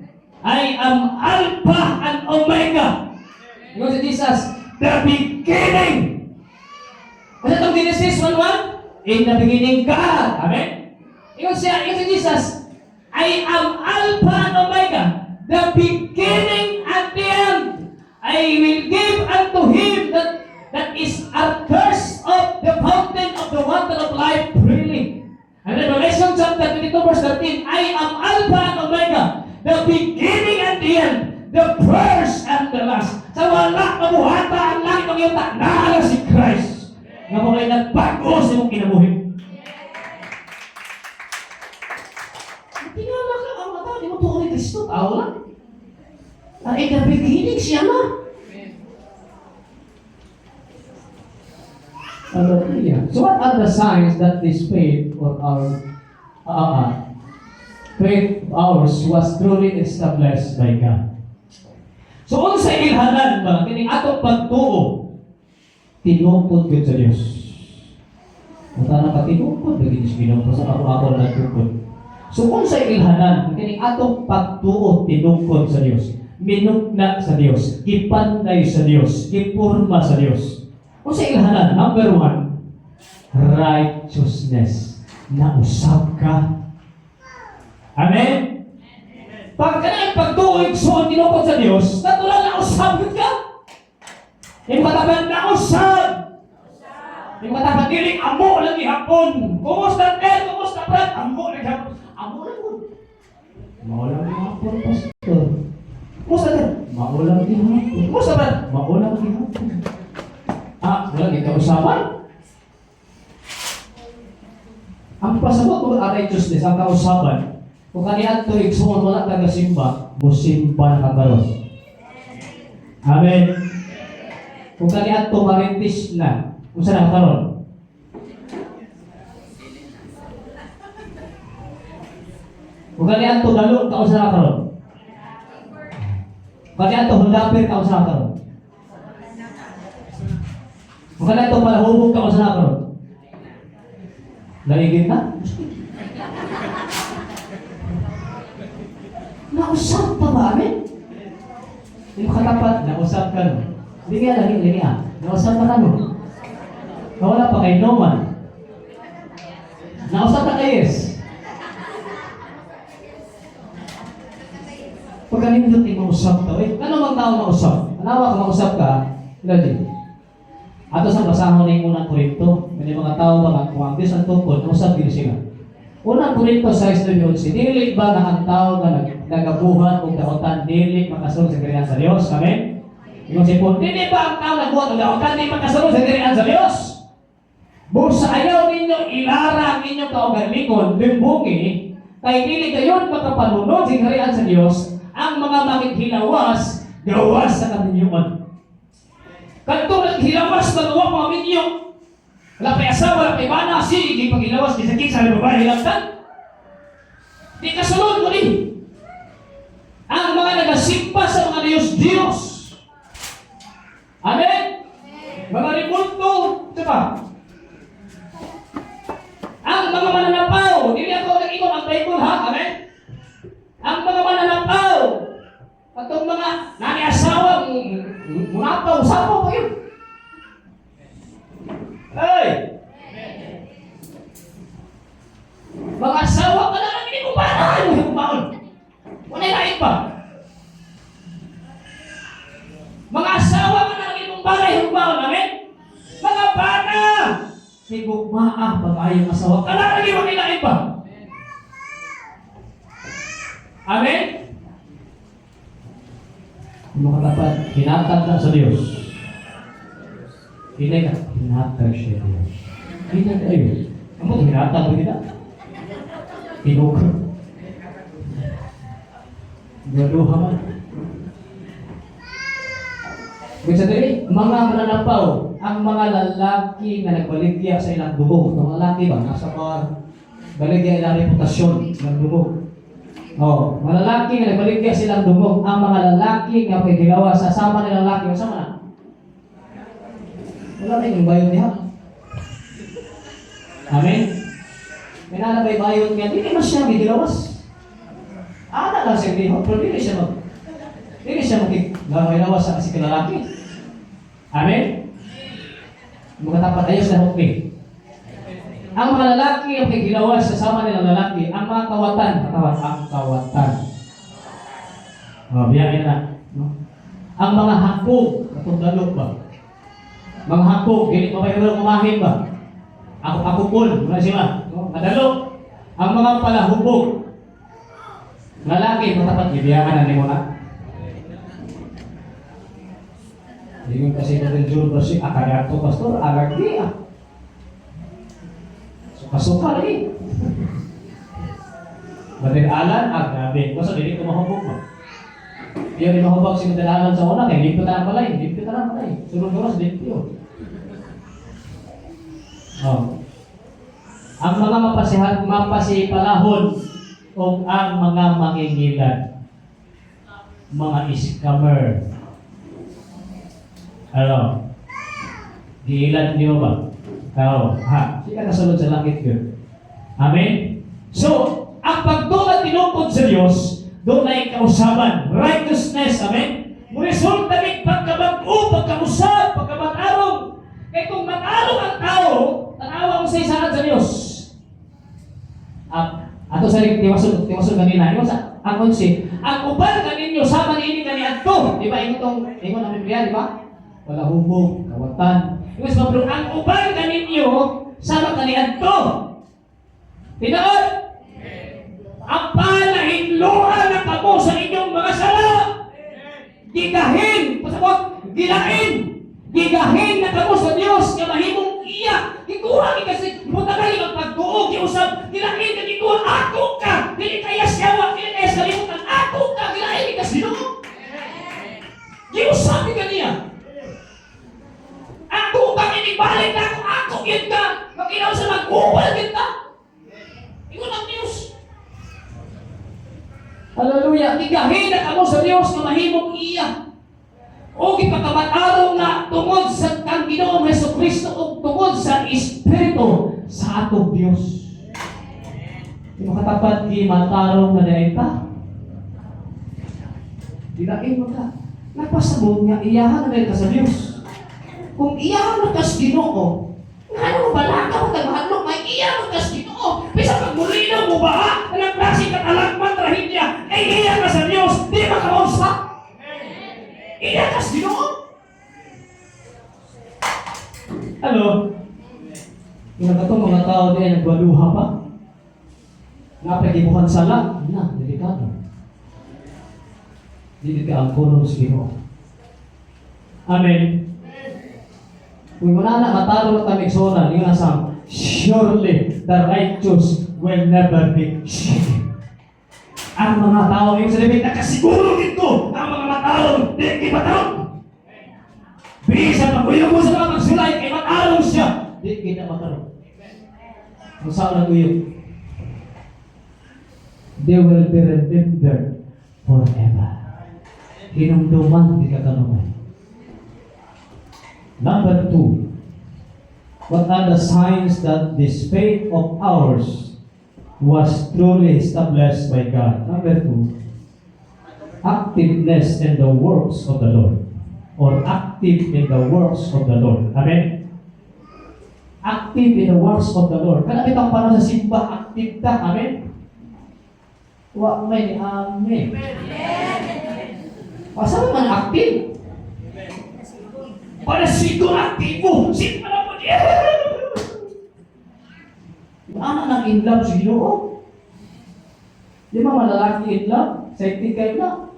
I am Alpha and Omega. Ikaw si Jesus, the beginning. Kasi itong Genesis 1:1, in the beginning God. Amen? Ikaw si Jesus, I am Alpha and Omega, the beginning and the end. I will give unto him that is a thirst of the fountain of the water of life freely. And Revelation chapter 22 verse 13, I am Alpha and Omega, the beginning and the end, the first and the last. Sa wala kabuhata ang langit ng iyong naala si Christ. Nga mo kayo nagbago sa iyong kinabuhi. Tingala ka ang mata, di mo tukoy ni Kristo, tao lang. In the beginning, siya na. Hallelujah. So what are the signs that this faith or our faith of ours was truly established by God? So kung sa ilhanan ba, kining atong pagtuo, tinungkod yun sa Diyos. Mata na tinungkod, naging ginoo sa ako na nagtungkod. So kung sa ilhanan, kining atong pagtuo, tinungkod sa Diyos, minugna sa Diyos, ipanday sa Diyos, ipurma sa Diyos. Kung sa ilhanan, number 1, righteousness. Nausap ka. Amen? Pag ka na pagtuo, igsoon, tinungkod sa Diyos, natural na usap ka. Yung matapan na usap. Yung matapan diling, amo lang ihapon. Kumusta Ted? Kumusta Brad? Amo lang ihapon. Amo lang po. Maulang ihapon, Pastor. Kumusta Ted? Maulang ihapon. Kumusta Brad? Maulang ihapon. Wala kita usapan. Ang pasabot ko ang righteousness, ang kausapan. Kung kanian to igsoon, wala taga-simba, musimba na kagaros. Amen. Kung kanian to marintis na, kung saan nakakaroon. Kung ganyan to dalog, kausa na karon. Kung ganyan to hundapir, kausa na karon. Kung ganyan to palahubog, kausa na karon. Naigit na? Nausap pa ba, amin? Hindi mo katapat, nausap ka no. Hindi nga lagi ha. Nausap pa ka no. Nawala pa kay Noman. Nausap na kay Yes. Pag kanindot ay mausap ka, ano bang tao mausap? Anawa ka mausap ka, lagi. Ato sa basahon na yung unang Korinto, may mga tao ba kung ang Diyos ang tungkol, mausap din sila. Unang Korinto 6:11, dili ba na ang tao na nagabuhat o daotan, dili makasunod sa kariyan sa Diyos? Amen? Yung sipon, dili ba ang tao nagbuhat o daotan, dili makasunod sa kariyan sa Diyos? Busa ayaw ninyo ilara ang inyong kaugalingon, limbungi, kay dili kayon makapanunod sa kariyan sa Diyos, ang mga makikhilawas, gawas sa kaminyuan. Kanto naghilawas na gawa mga minyo. Wala pa asawa, wala pa ibana, sige, paghilawas, kisakit sa babae hilangtan. Di kasunod mo rin. Ang mga nagasimpa sa mga Diyos. Amen? Mga ribulto, diba? Ang mga mananapaw, hindi ako nag-ikot ang Bible, ha? Amen? Ang mga mananapaw, atong mga nani-asawa, munapaw, sapo pa yun. Hey! Mga asawa ka na lang, hindi ko para kayo yung baon. Wala lain pa. Mga asawa ka na lang, hindi ko para yung baon, amen? Mga bana! May gugmaah, pag-ayong asawa ka na lang, hindi ko lain pa. Amen? Mga katapat, hinatag na sa Diyos. Hinay ka, hinatag siya Diyos. Hinay kayo. Ano ito, hinatag mo kita? Tinuk. Galuha man. Kung sa dili, mga mananapaw, ang mga lalaki na nagbaligya sa ilang dugo. Mga lalaki ba, nasa bar, baligya ilang reputasyon ng dugo. Oh, mga lalaki nga nagbaligya silang dumog, ang mga lalaki nga paghilawa sa sama nilang lalaki, sama na. Wala na yung bayon niya. Amen? May nalabay bayon niya, hindi naman siya maghilawas. Ana lang siya hindi, pero hindi siya maghilawas sa kasi lalaki. Amen? Mukatapat ayos na hukmi. Ang mga lalaki ang paghilawas sa sama nilang lalaki, ang mga kawatan, ang kawatan. Biyakin na. No? Ang mga hakog, katong dalog ba? Mga hakog, hindi pa kayo kumahin ba? Ako pul, wala sila. No? Madalog. Ang mga palahubog. Lalaki, matapat, biyakan na ni mo na. Hindi kasi natin June Basi, akala to, pastor, agad ah. Masuka lagi. Madalalan, grabe. Masa dili ko mahubog mo. Iyan di mahubog si madalalan sa una, kaya limpyo na balay. Sunod-sunod sa limpyo. Oh. Ang mga mapasipalahon o ang mga mangingilan. Mga scammer. Ano? Diilan niyo ba? Tao, ha? Sika nasunod sa langit yun. Amen? So, ang pagtulad tinupod sa Diyos, doon ay kausaban, righteousness, amen? Muresulta ng pagkabag-o, pagkausap, pagkabat-arong. Kaya kung mag-arong ang tao, tanawa mo sa isahan sa Diyos. Ato sa rin, tiwasod kanina, ang konsi, ang uban kaninyo, sama ni ini kanian to. Di ba, ingon ang Biblia, di ba? Wala hubog, kawatan. Mas mabro ang uban kaninyo sama kanian to. Tinood? Ang panahinluan na kamo sa inyong mga sala. Gigahin, pasabot, gigahin na kamo sa Diyos nga mahimong iya. Ikuha kasi mutagay ang pagtuog giusab. Gilahin ka gikuha ako ka. Dili kaya siyawa, dili kaya salimutan ako ka. Gilahin ka sino? Giusab ka niya. Ako kang inibalik na ako yun ka. Mag-inaw sa mag-upal yun ka. Ingon ang Diyos. Hallelujah. Igahina ka mo sa Dios na mahimong iya. O gipakamat-araw na tungod sa kang Ginoong Jesucristo o tungod sa Espiritu sa atong Dios. Yung katapat di matarong na dahil ta. Dilain mo ka. Nagpasabot nga iyahan na dahil ka sa Dios. Kung iyahan mo ka sa Ginoo, ano mo balaka mo tagmahanok, may iyahan mo ka sa Ginoo. Bisa pagmulinaw mo ba ha? Na nagklase katalagman trahedya, ay iyahan ka sa Dios, di makakausap. Iyahan ka sa Ginoo. Ano? Yung natong mga tao di ay nagwaluha pa. Napagibukan sala, na, delikado. Dili ka ang kulong sa Ginoo. Amen. Kung wala na matalo na kami sona, yung nasa, surely the righteous will never be shaken. Ang mga tao, yung sabihin, nakasiguro dito, ang mga matalo, di matalo. Bisa pag-uyog mo sa mga magsulay, kay matalo siya. Di kita matalo. Kung saan nag-uyog? They will be remembered forever. Hinumduman, di ka kanumay. Number 2, what are the signs that this faith of ours was truly established by God? Number 2, activeness in the works of the Lord, or active in the works of the Lord. Amen? Active in the works of the Lord. Kaya kitang paano sa simba, active ka. Amen? Amen. Amen. Pasal man active? Para siguro aktibo. Sino pa na po niya? Ano nang in love sa Ginoo? Di ba malalaki in love? Safety kayo na.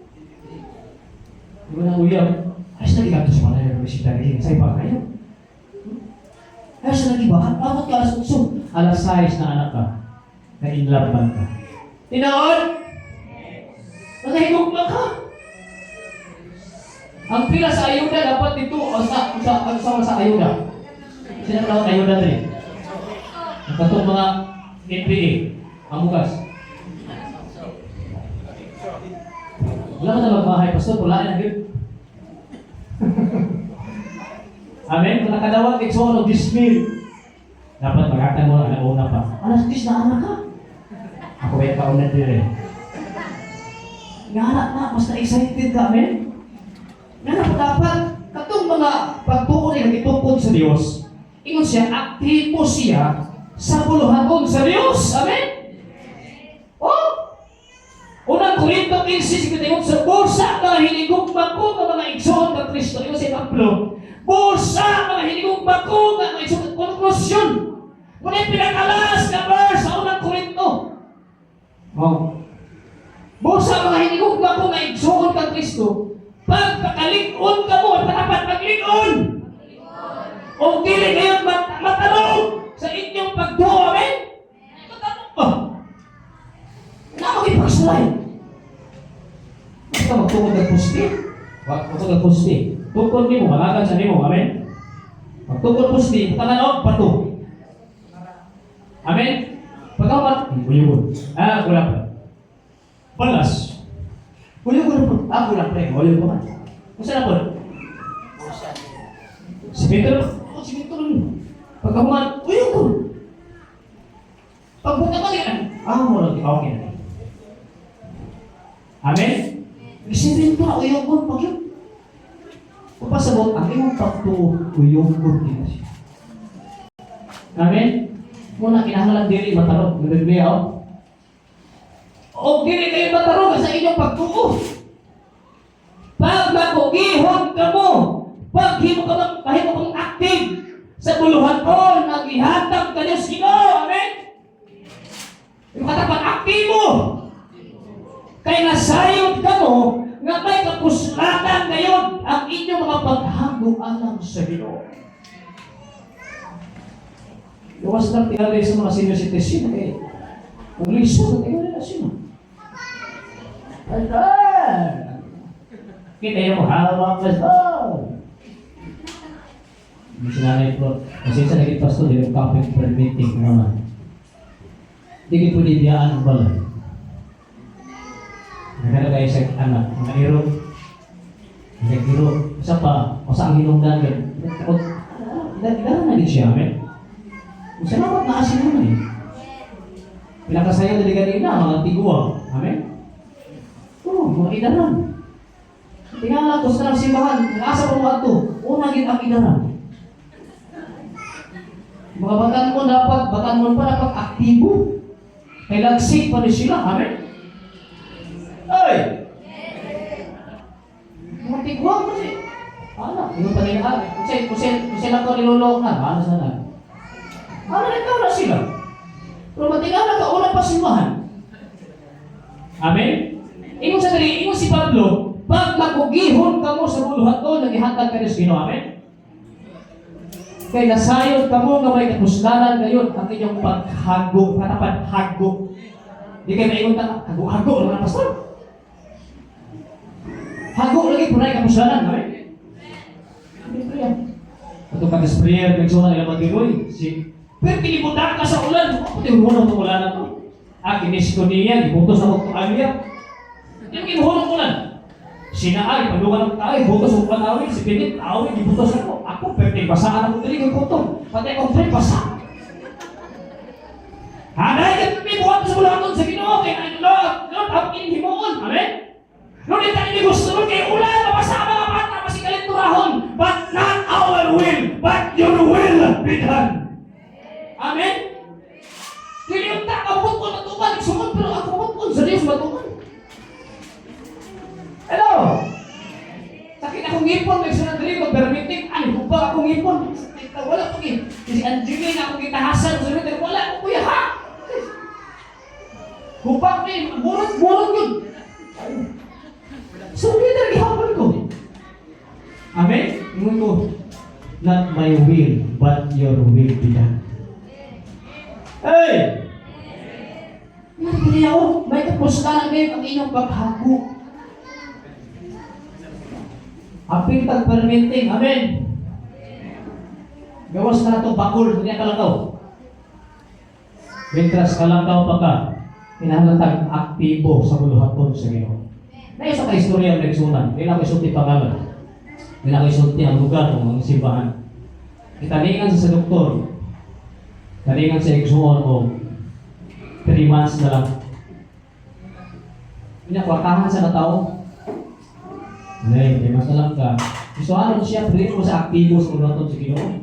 Di ba na uyab? Ayos na ligato sa mga resita rin. Sa iba kayo. Ayos na ligato. Abot ka alas 8. Alas 6 na anak ka. Na in love man ka. Tinaon? Nakahigog ba ka? Ang pila sa ayuda dapat dito o sa ayuda. Sino tawag ayuda rin? Ang katong mga NPA, ang bukas. Wala ka na magbahay, pastor, wala na yun. Amen? Kung nakadawag, it's all of this meal. Dapat magkakang mo na una pa. Alas 10 na anak ka. Ako ba yung kaunat din eh. Nga na, mas na-excited ka, amen? Nga po dapat, katong mga pagtuon ay nagitungkod sa Diyos, ingon siya, aktibo siya sa buluhaton sa Diyos. Amen? Oh! Unang Korinto 15, ingon sa busa mga hinigugma ko ng mga igsoon ng Kristo. Ingon sa Pablo, busa mga hinigugma ko ng mga igsoon. Konklusyon. Ngunit pinakalas na verse sa unang Korinto. Oh. Busa mga hinigugma ko ng igsoon ng Kristo. Pagpakalig-on ka mo, dapat mag-lig-on. O dili kayo matanong sa inyong pagtuo, amen? Matanong ka. Nakakipagsulay. Basta magtungkod ng pusti. Magtungkod ng pusti. Tungkod mo, malagan sa nimo, amen? Magtungkod pusti, patanong, pato. Amen? Pagkamat, uyugon. Wala pa. Balas. Uyugon po. Wala pa. Uyugon pa. Kung saan po? Si Pedro. Si Pedro. Pagkaman, uyugon. Pagbuka ka yan. Wala. Okay na. Amen? Isipin pa, uyugon. Pag yun. Papasabot, ang iyong pagto, uyugon din siya. Amen? Muna, kinahanglan dili matarong. Nagbibiya ako. O dili kayo matarong sa inyong pagtuo. Pag makugihon ka mo, pag himo ka mong active sa buluhan ko, nag-ihatag ka niyo sino. Amen? Yung katapat aktibo. Kaya nasayod ka mo, nga may kapuslatan ngayon ang inyong mga paghago-alam sa Ginoo. Luwas lang tingali sa mga senior citizen eh. Kung liso, natingali na sino. Pastor! Kita yung hawak, Pastor! Hindi sinanay po. Kasi sa naging pastor, yung topic per meeting naman. Hindi ko pwede biyaan ang balay. Nagkala kayo sa anak, mga iro. Nagkiro. Isa pa, o sa ang hinungdan yan. Idaran na din siya, amen? Salamat na asin naman eh. Pinakasayo na ganina, mga tiguwa. Amen? Oo, mga idaran. Tingnan ko sa simbahan, nag-asa ko mga ito. Una gid ang idaran. Mga batan mo pa dapat aktibo. Kaya lagsik pa rin sila. Amen? Ay! Mga tiguwa mo siya. Ano? Yung panilaan. Kung sila ko nilulong na, ano sana? Ano ikaw na sila? Pero matingaw na kauna pa simbahan. Amen? Ingon sa dali, ingon si Pablo, pag magugihon ka mo sa buluhat ko, naghihatag ka rin sa Ginoo. Amen? Kaya nasayod ka mo nga may kapuslanan ngayon ang inyong paghago, katapat hago. Di kayo maingon ka, hago naman ang pastor. Hago lagi po na yung kapuslanan. Amen? Ito yan. Ito pag-is prayer, nagsunan nila mag-iroy. Pero pinipuntahan ka sa ulan. Ako tinulungan ng ulan na ito. Kinis ko niya, ibutos ako kung alya. Yung kinuhulong ulan. Sinaay, palungan ng tayo, ibutos ako panawin. Si Pinit, awin, ibutos ako. Ako, pero basaan ako dali ng kutong. Pati akong friend, basa. Hanay, may buhat sa ulan sa Ginoo. Kaya Lord, ako kinihimoon. Amen? Lord, ito hindi gusto nun kay ulan. Mabasa mga bata, masikalit turahon. But not our will, but your will be done. Amen? Kaya yung takabot ko na tuman, nagsunod, pero ako bot sa Diyos matuman. Hello? Sakit akong ngipon, nagsunod rin, mag-permitting, ano ba akong ngipon? Wala akong ngipon. Kasi Angeline akong kitahasan, sunod, wala akong kuya, ha? Hupak din, burot yun. So, hindi na gihapon ko. Amen? Ingon ko, not my will, but your will be done. Hey! Nagpiliyaw, may kapuslanan ngayon ang inyong paghago. Apil tag-permitting, amen. Gawas na ito, bakul, hindi kalakaw. Mientras kalakaw pa ka, hinahalatag aktibo sa buluhaton sa Ginoo. Na isa ka istorya ang nagsunan, hindi na ko isulti pangalan. Hindi na ko isulti ang lugar ng mga simbahan. Itaningan sa doktor, kalingan sa igsuon o 3 months na lang. Pinakwartahan sa natao. Ngayon, 3 months na lang ka. Gusto ano siya, pwede mo sa aktibo sa ulatod sa Ginoo.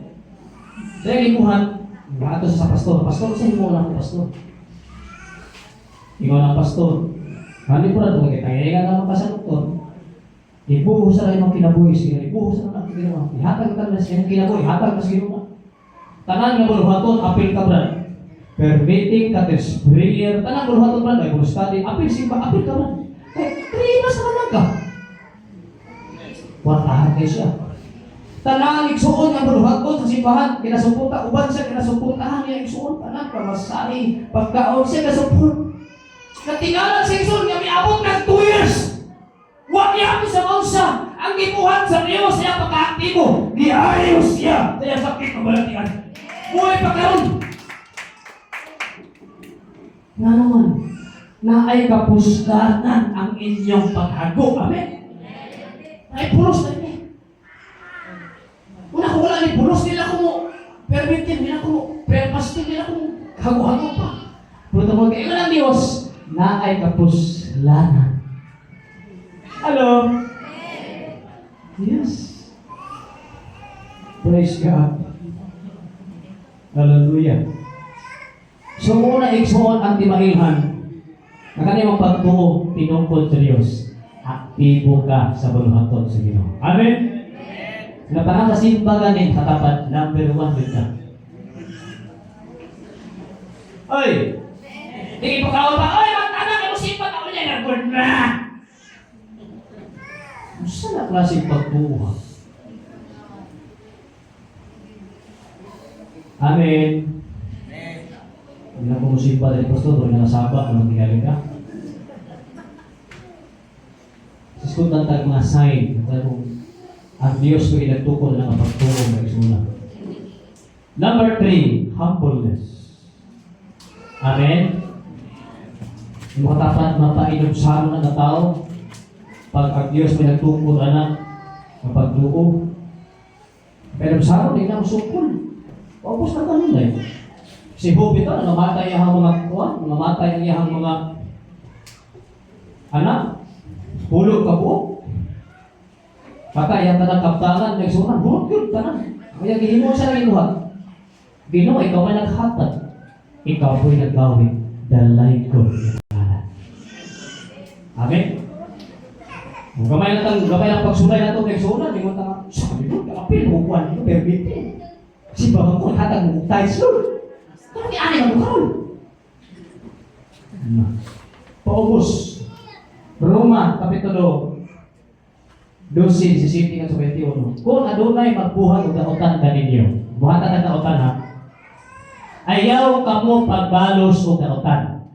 Kaya limuhan, bakit ito sa pastor? Pastor, saan mo lang ang pastor? Ikaw lang pastor. Hindi po na ito, kaya naman pa sa doktor. Ibuhos na lang yung kinabuhi sa Ginoo. Ibuhos na lang ang Ginoo. Ihatag ka na sa kinabuhi. Ihatag ka sa Ginoo. Tanan nga buluhaton, apil ka brad. Permitting ka tes prayer. Tanan buluhaton brad, ay study. Apil simba, apil ka brad. Kaya 3 months naman ka. Wartahan kayo siya. Tanan igsuon nga buluhaton sa simbahan. Kinasumpunta, uban siya, kinasumpuntahan niya igsuon. Tanan ka, masari. Pagkaon siya, kasumpun. Natingalan sa igsuon nga may abot ng 2 years. Huwag niya kami sa mausa. Ang gibuhat sa Diyos siya pagkaaktibo. Diayos siya. Kaya sakit ang balatian. Buhay pa karon. Nga naman, na ay kapuslanan ang inyong paghago. Amen? Ay pulos na niya. Una ko wala ni pulos nila ko mo. Permitin nila ko mo. Pre-fasting nila ko mo. Hago-hago pa. Punta mo kayo ng Diyos na ay kapuslanan. Hello? Yes. Praise God. Hallelujah. So muna igsuon ang timailhan. Nakanimang pagtuo, tinungkol sa Diyos. Aktibo ka sa buluhaton sa Ginoo. Amen? Napanang kasimba ganin, katapat, number 1 with ka. Oy! Hindi po ka pa, oy! Magtanang, yung simba ka ulit, nagod na! Saan na klaseng pagtuo? Amen. Hindi na po musipa dari pastor, huwag na nasaba, kung nangyari ka. Siskutan tayo mga sign, tayo ang Diyos ko inagtukol ng pagtuo ng isuna. Number 3, humbleness. Amen. Yung mga tapat mapainom na tao, pag ang Diyos may nagtungkol anak, kapag luo. Pero sa hindi na masukol. Tapos na kanila eh. Si Job ito, namatay ang mga kuwan, namatay ang iyang mga anak, hulog ka po. Patay ang tanang kaptanan, nagsunan, hulog yun, tanang. Kaya gihimo siya ng inuha. Ginoo, ikaw ay naghatag. Ikaw po'y naggawin. Dalay ko yung kanan. Amen? Gamay ng pagsulay na ito, nagsunan, di mo tanga, sabi mo, kapil mo kuwan ito, permite. Kasi baka mo, hatag mo, tayo sulod. Kaya anay ang mukhaw. Paubos. Roma, Kapitulo 12, 17 at 21. Kung adunay magbuhat o kautan ka ninyo, buhatan ang kautan ha, ayaw kamo pagbalos o kautan.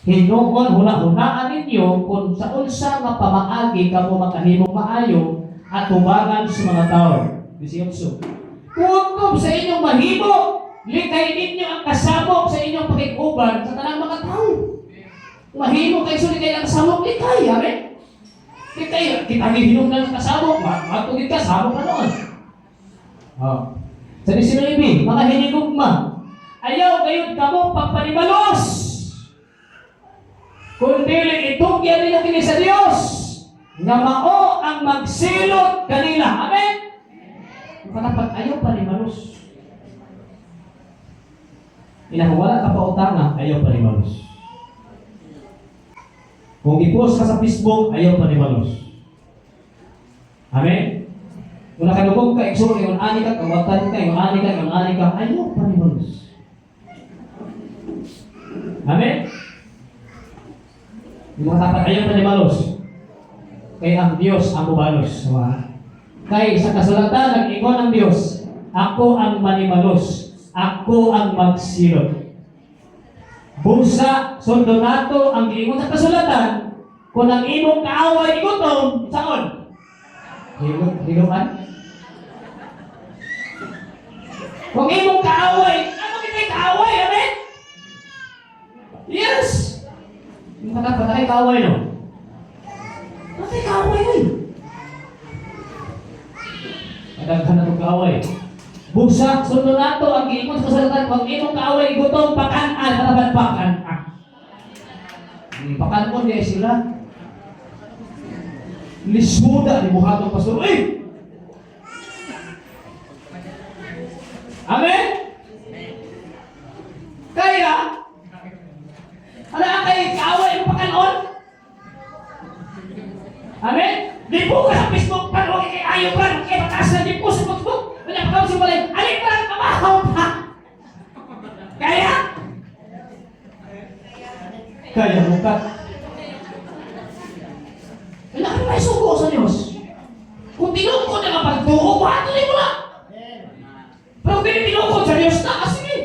Hinuon huna-hunaan ninyo kung sa unsa nga pamaagi kamo makahimong maayo at tubangan sa mga tao. 18. Kung sa inyong mahimo, likay ninyo ang kasabok sa inyong pakikuban sa tanang mga tao. Mahimo kayo sa likay ang kasabok, likay, amen? Likay, kita hinom na ng kasabok, matugid ka, sabok na noon. Sa 19, mga hinigugma, ayaw kayo kamo pagpanimalos. Kung dili itugyan ninyo kini sa Dios, nga mao ang magsilot kanila. Amen? Katapat ayaw panimalos. Kung wala ka pa utanga, ayaw panimalos. Kung i-post ka sa Facebook, ayaw panimalos. Amen? Kung nakalubog ka, iksuro, yung ani ka, kawatan ka, yung ani ka, ayaw panimalos. Amen? Yung mga tapat ayaw panimalos. Kaya ang Diyos ang ubalos. Kaya sa kasulatan, nag-ingon ang Diyos, ako ang manimalos, ako ang magsilot. Busa, soldonato, ang giingon sa kasulatan, kung ang imong kaaway igutom, saan? Hiluman? Kung imong kaaway, ano kita'y kaaway, amen? Yes! Yung katapat ay kaaway, no? Ano ay kaaway, ay? Kadaghan na kaaway. Busa, soldonato, ang giingon sa kasulatan, kung imong kaaway igutom, pakan-an, katapat pakan-an. Pakan mo niya sila. Lisuda ni buhatong pastor. Eh! Amen? Kaya, ano ang kayo kaaway mo pakanon? Amen? Di po ka sa Facebook pa, huwag kayo ayaw pa, kaya mataas na di po sa Facebook. Wala pa kami simulay, alin pa lang kamahaw pa. Kaya? Kaya mo ka. Wala ka may suko sa Diyos. Kung tinukod na kapag tuko, patuloy mo na. Pero kung tinukod sa Diyos na, sige.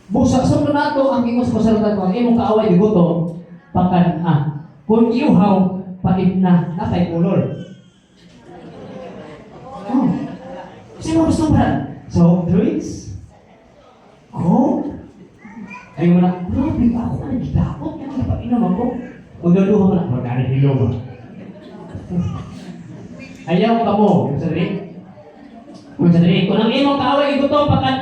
Busa sa nato ang imong sa kasalutan mo, ang imong kaaway di gutom, pakan kung iuhaw, paib na kay ulol. Oh. Kasi mo gusto ba? Soft drinks? Oh? Ayaw mo na, grabe ka ako na nagdakot. Kaya napag-inom ako. Magdaluha mo na, magkano hilong mo. Ayaw ka mo. Yung sadari? Kung sadari, kung ang imong kaaway igutom, pakan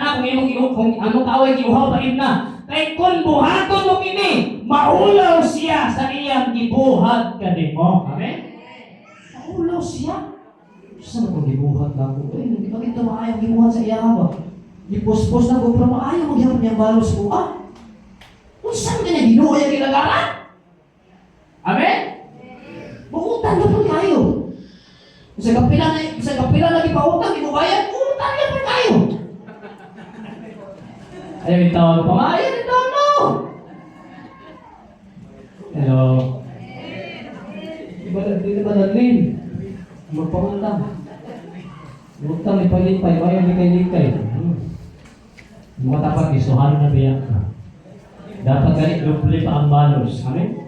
kung among kaaway giuhaw, paib na. Kaya kung buhaton mo kini, maulaw siya sa iyang gibuhat ka din mo. Amen? Maulaw siya. Saan kung gibuhat na ako? Eh, hindi pa ito maayang gibuhat sa iya ba? Ipos-pos na ko, pero maayang magyapon niyang balos ko. Kung saan ka na ginuha yung kinagaran? Amen? Mautang na po kayo. Sa kapila na ipautang, ibubayan, utang na po kayo. Ayaw yung tawag pa, ayaw yung tawag mo. Hello. Di ba dalin? Magpangutang. Utang, ipalipay, ayaw likay-likay. Mga tapat, isuhan na biyak ka. Dapat ganit doble pa ang balos. Amen?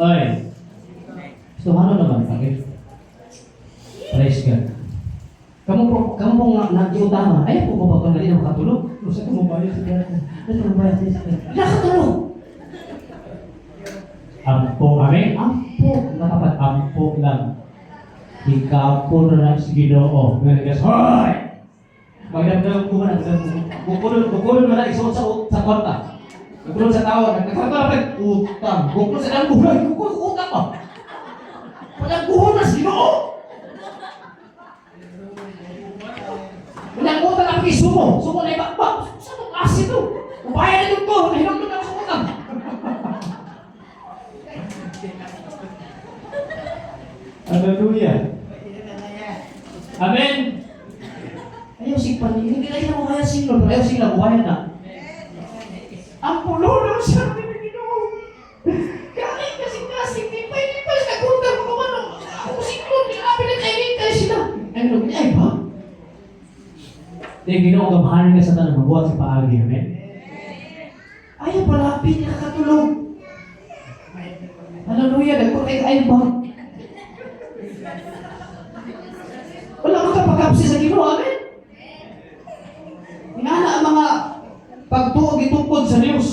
Ay. Isuhan naman, okay? Praise God. Kamu po nga nag-iutama. Ayaw po ba pag nalinaw katulog? Gusto ko mo ba yun? Nakatulog. Ampo kami? Ampo. Nakapat ampo lang. Ikapo na lang si Ginoo. Ngayon, hoy! Magdamdam ko na. Bukulon mo na isuot sa kwarta. Bukulon sa tao. Nagkakata na utang. Bukulon sa dalang buhay. Bukulon utang mo. Panagbuhon na si Ginoo. Panagbuhon na kiso mo. Sumo na ibakbak. Saan ang klase ito? Upaya na yung ko. Nahilang doon ako sa utang. Hallelujah. Amen. Ayaw si Paningin. Hindi na siya mukha si Lord. Ayaw sila buhayan na. Ang pulo siya. Kaya kasing-kasing. Di pa sa kunta mo naman. Ako si Lord. Pinag-ailintay sila. Ano niya? Ay ba? Dahil Ginoo kamahalan ka sa tanang mabuhat sa paagi. Amen. Ayaw palapit. Nakakatulog. Hallelujah. Ay ba? Wala makapagkapsi sa Ginoo. Amen. Inana ang mga pagtuog itungkod sa Diyos.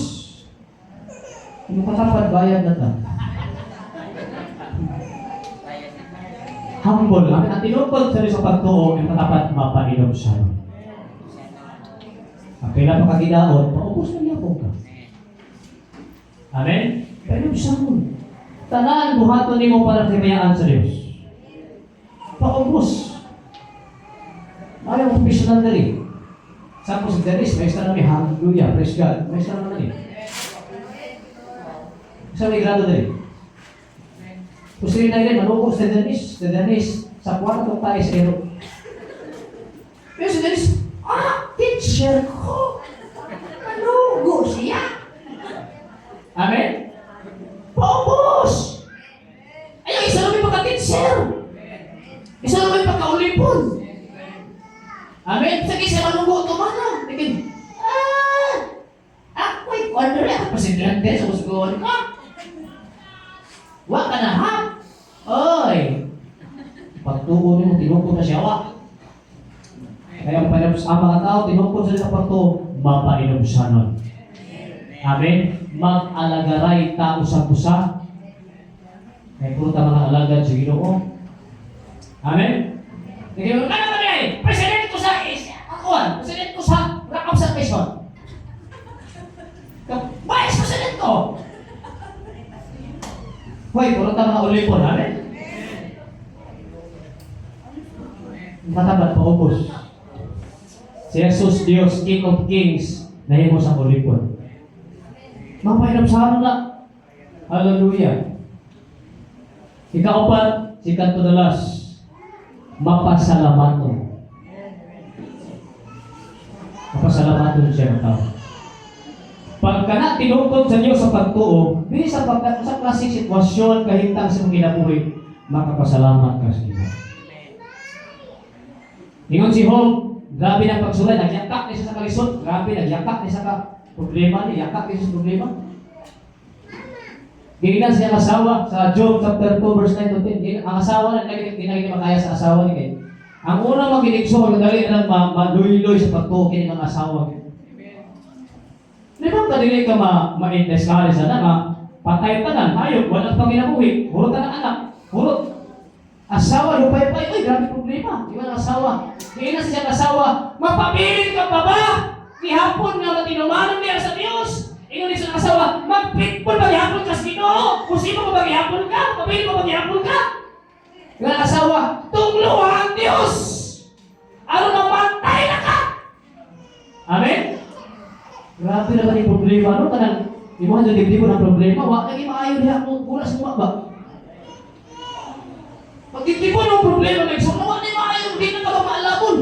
Yung katapad bayad na ta. Humble. Ang tinungkod sa Diyos sa pagtuog, yung katapad mapaninom siya. Ang kailan pagkagidaon, maubos na niya po ka. Amen? Pero siya mo. Tanan, buhaton ni mo para kimayaan sa Diyos. Paubos. Ayaw mong personal na rin. Sapos si Dennis, may isa namin, hallelujah, praise God. May isa naman rin. Isa may grado na rin. Gusto rin na rin, manukos si Dennis, sa kwarto tayo sa ero. Pero si Dennis, teacher ko. Manugo siya. Amen? Paubos! Ayaw, isa namin pagka-teacher. Isa namin pagka-ulipon. Amen? Sige siya manunggo ito man lang. Tingin, ako'y kwadre. Ako pasinlande sa kusgoon ka. Wa ka na ha? Oy! Pagtuo mo, tinukod na siya, wa. Kaya ang mga tao, tinukod sa pagtuo, mapainom siya nun. Amen? Mag-alagaray tao sa pusa. Kaya puro ta mga alagad sa Ginoo. Amen? Sige mo, ano ba niya? President ko sa Akuan. President ko sa Rakam sa Quezon. Vice President ko. Hoy, puro ta mga ulipon. Amen? Matapat paubos. Si Jesus, Diyos, King of Kings, nahimo sa ulipon. Mapahirap sa ano na. Hallelujah. Ikaapat, si Kanto Dalas, mapasalamaton. Mapasalamaton siya ng tao. Pagka na tinukod sa Diyos sa pagtuo, di sa klaseng sitwasyon, kahintang sa mga kinabuhi, makapasalamat ka sa Diyos. Ingon si Job, grabe na pagsulay, nagyakak niya sa kalisod, grabe, nagyakak niya sa problema niya, yakak niya sa problema. Ginignan siya ang asawa sa Job chapter 2 verse 9 to 10. Ang asawa na ginagin makaya sa asawa ni Kay. Ang unang magiligso, magdali na maluloy sa pagtukin ng asawa. Di ba kadili ka ma-inteskali sa na, patay pa na, hayop, walang pang ginabuhi, hurot na anak, hurot. Asawa, lupay-pay, ay, grabe problema. Di ba ang asawa? Ginignan siya ang asawa, mapabilin ka pa ba? Ihapon nga matinumanan niya sa Diyos. Ingon ni sa asawa, mag-pitball maghihapon ka sa Ginoo. Kung sino mo maghihapon ka, pabili mo maghihapon ka. Yung asawa, tungluha ang Diyos. Ano na pantay na ka? Amen? Grabe naman yung problema. Ano ka nang, yung mga dibdib ng problema, wag lagi maayon niya kung kula sa mga ba? Pag dibdib ng problema, wag lagi maayon, hindi na ka ba maalabon.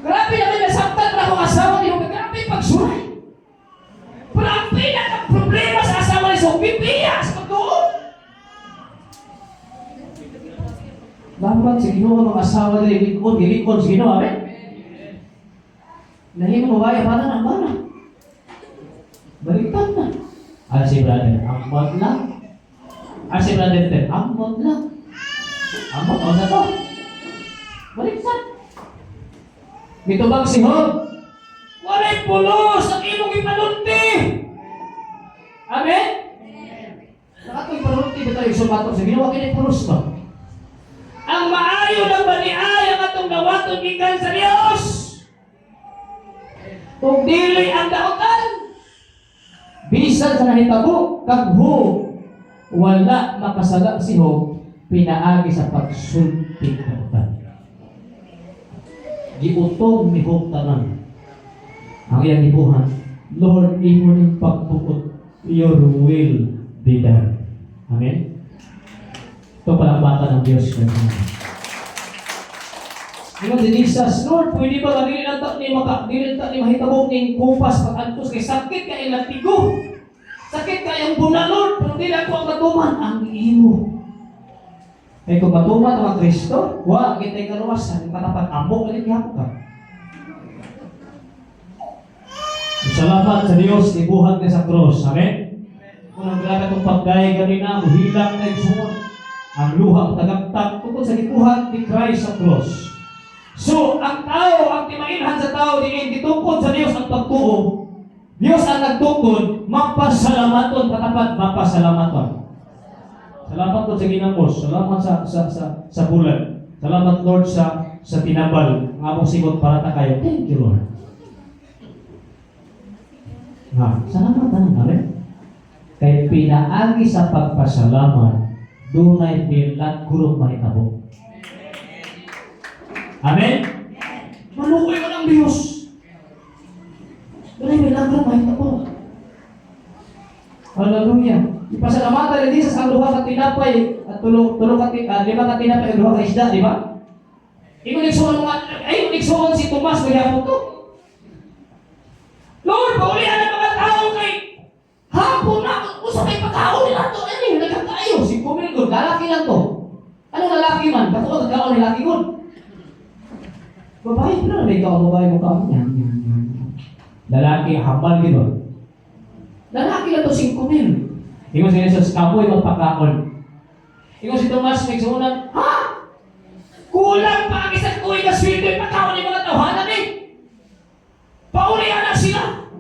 Grabe naman nasaktan na akong asawa niyo. Grabe pagsuray. Pero ang pinaka-problema sa asawa niyo, pipiya sa pagtuon. Dapat sa Ginoo ang mga asawa nila, gilikon sa Ginoo, amen? Nahimo mo ba, mana ng mana? Baliktad na. Ano si brother? Amot lang. Ano si brother? Amot lang. Amot, o na to. Baliktad. Mitubag si Job. Walay pulos ang imong ipanunti. Amen? Nakato'y panunti ba tayo sumatok sa ginawa kinay pulos ba? Ang maayo ng baniay ang atong dawaton gikan sa Dios. Kung dili ang daotan, bisan sa nahitabo, kagho, wala makasala si Job, pinaagi sa pagsulti ng daotan. Giutong ni Job tanan. Ang iyang ibuhan, Lord, imo ning pagpukot, your will be done. Amen? Ito palakpakan ng Diyos. Ngayon din Jesus, Lord, pwede ba dili na ta ni mahitabo ning kupas pag-antos kay sakit kay ilang tigo. Sakit kay ang buna, Lord, pero dili ako ang matuman ang imo. Kay kung matuman ang Kristo, wa kitay kaluwasan, katapat amo ulit gyapon ka. Salamat sa Dios ibuhat ni sa cross. Amen. Kung naglaga itong pagdaya ganina, muhilang na yung ang luha tagagtag tungkol sa gibuhat ni Christ sa cross. So, ang tao, ang timailhan sa tao, ditungkod sa Dios ang pagtuo. Dios ang nagtungkod, mapasalamaton, katapat, mapasalamaton. Salamat Lord sa ginamos, salamat sa bulan. Salamat Lord sa tinabal. Ang among sigot para ta kayo. Thank you Lord. Salamat na namin. Kay pinaagi sa pagpasalamat, dunay bilat kurong mahitabo. Amen? Malukoy mo ng Diyos. Dunay bilat kurong mahitabo. Hallelujah. Ipasalamatan ni Jesus ang duha ka tinapay at lima ka tinapay at duha ka isda, di ba? Igsuon si Tomas magyapon to. Lord, paulian ang mga tao kay hapon na usa kay pagkaon nila to. Ano nagkakaayo si Kumil lalaki lang to. Ano lalaki man? Bato nagkaon ni lalaki gud. Babae na may ikaw babae mo ka. Lalaki hambal gid ba? Lalaki lang to 5,000. Ingon si Jesus, kapoy magpakaon. Ingon si Tomas, nagsuunan, ha? Kulang pa ang isang kuwi na sweldo pagkaon ni mga tawhanan eh. Paulian na sila.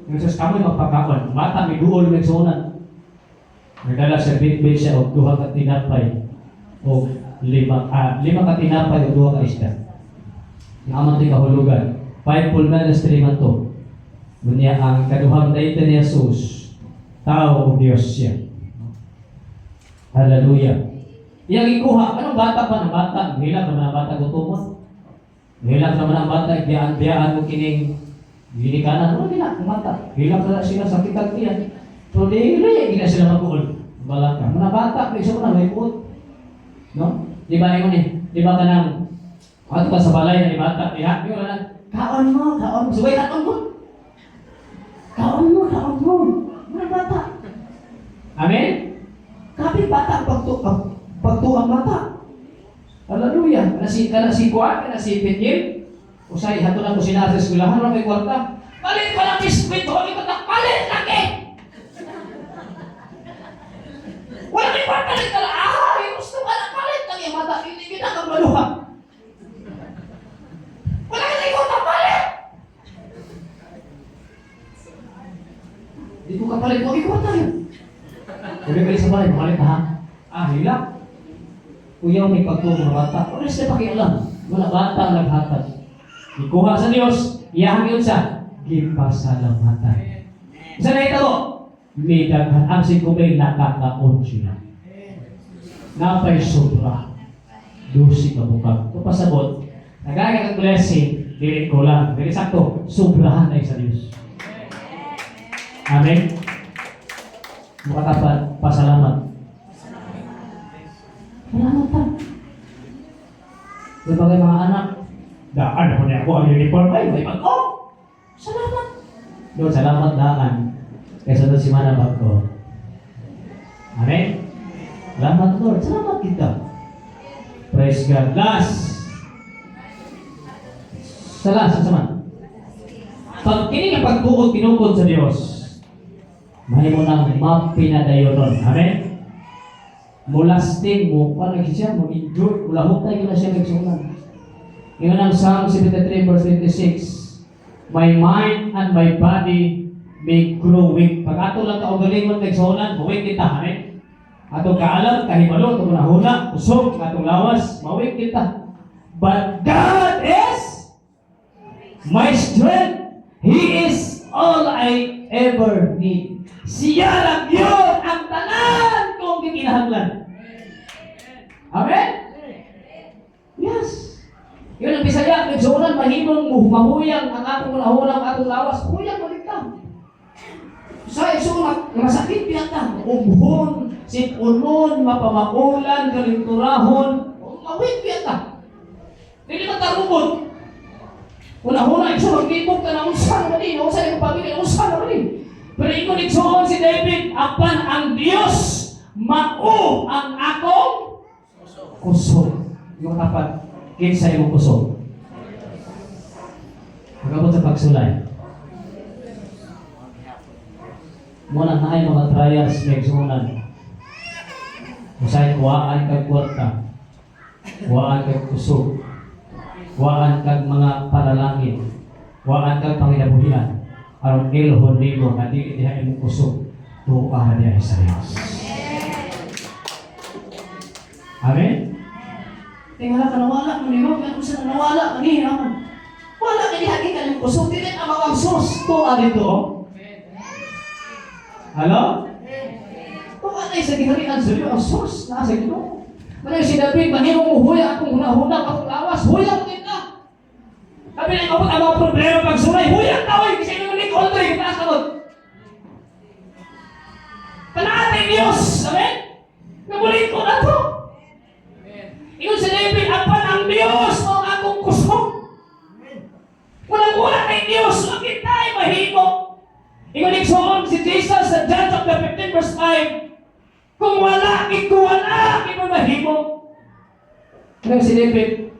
Ingon si Jesus, kapoy magpakaon. Bata, may duol nagsuunan. Nagdala siya, bit siya, o duha ka tinapay. O lima ka tinapay, o duha ka isda. Yung amang di kahulugan. 5 full men, 3 man to. Ngunya ang kaduhang daita ni Jesus, tao o Diyos siya. Hallelujah. Iyang ikuha, anong bata pa ng bata? Hilang naman ang bata gutumon. Hilang naman ang bata, biyaan mo kining ginikanan. Ano nila ang bata? Hilang na sila sa kitag niyan. So, hindi na sila mag-uol. Balaka. Mga bata, isa mo na, may puot. No? Di ba yun eh? Di ba ka nang, ato ka sa balay na ni bata, iha, yun na, kaon mo. Subay, kaon mo. Kaon mo. Mga bata. Amen? Kapit bata pagtuang bata. Hallelujah. Kana si Kuan, kana si Petil. Usay hato na ko sinasa sa eskwelahan ra may kwarta. Palit pa lang biskwit, hoy ko ta palit lagi. Wala may kwarta rin tala. Gusto ka na palit lagi mata hindi kita kagmaluha. Wala ka ikaw ta palit. Di ko kapalit mo, ikaw tayo. Sabi kayo sa balay, makalit ha? Hila. Kuyaw may pagtubo ng bata. Wala sila pakialam. Wala bata ang naghatag. Ikuha sa Diyos, iyahang yun sa gipasalamatan. Isa na ito mo, may daghan ang sigumay nakakaon siya. Napay sobra. Dusi ka bukag. Ito pasabot, nagagag ang blessing, dilit ko lang. Dili sakto, sobrahan na sa Diyos. Amen. Makatapat, pasalamat. Salamat pa. Sebagai mga anak, daan ako na ako ang uniform. Ay, may mag-o. Salamat. Doon, salamat daan. Kaya doon si mana bag-o. Amen. Salamat Lord. Salamat kita. Praise God. Last. Sa last, sama. Pag kini nga pagtuod, tinukod sa Diyos, may mo nang mapinadayonon. Amen? Mulasting mo, parang siya, mo enjoy, mulahok tayo na siya nagsunan. Ngayon ang Psalm 73 verse 26, my mind and my body may grow weak. Pag ato lang kaugalingon kay sonan, mawik kita, amen? Ato kaalam, kahibalo, ato kunahuna, usog, atong lawas, mawik kita. But God is my strength. He is all I ever need. Siya lang yun ang tanan kong gikinahanglan. Amen? Yes. Yun ang Bisaya, nagsunan, mahimong mahuyang ang atong kunahunang atong lawas. Huyang balik ka. Sa isunak, masakit pinata. Umhon, sipunon, mapamakulan, kalinturahon. Mawit pinata. Hindi ka tarubod. Una-una, ito, mag-ibog ka na unsan na rin. Unsan yung pamilya, unsan na rin. Pero ikaw nagsuon si David, apan ang Diyos, mao ang akong kusog. Yung apat, kinsa yung kusog. Magabot sa pagsulay. Muna na ay mga trials na igsuunan. Usay kuwaan kag kwarta. Kuwaan kag kusog. Waan kag mga panalangin, waan kag panginabuhian, aron ilhon nimo nga dili diha imong kusog, tuwa diha sa Dios. Amen. Tingala ka nawala man nimo, kung sa nawala ani naman. Wala ka diha ka ng kusog, dili ang mga sus tuwa dito. Hello? Tuwa na sa giharian sa Dios, ang sus na sa Ginoo. Manay si David, mahimong muhuya akong hunahunang akong lawas, huyang kita. Sabi na ikaw ang mga problema pagsulay, huyang tawag, kasi yung ulit alter, itaas ka doon. Panaatay Diyos, amen? Nabulit ko na to. Iyon si David, apan ang Diyos o akong kusog. Walang kay Diyos, bakit tayo mahimo? Iyon iksoon si Jesus sa John chapter 15 verse 5, kung wala, ikaw mahimo. Ngayon si David,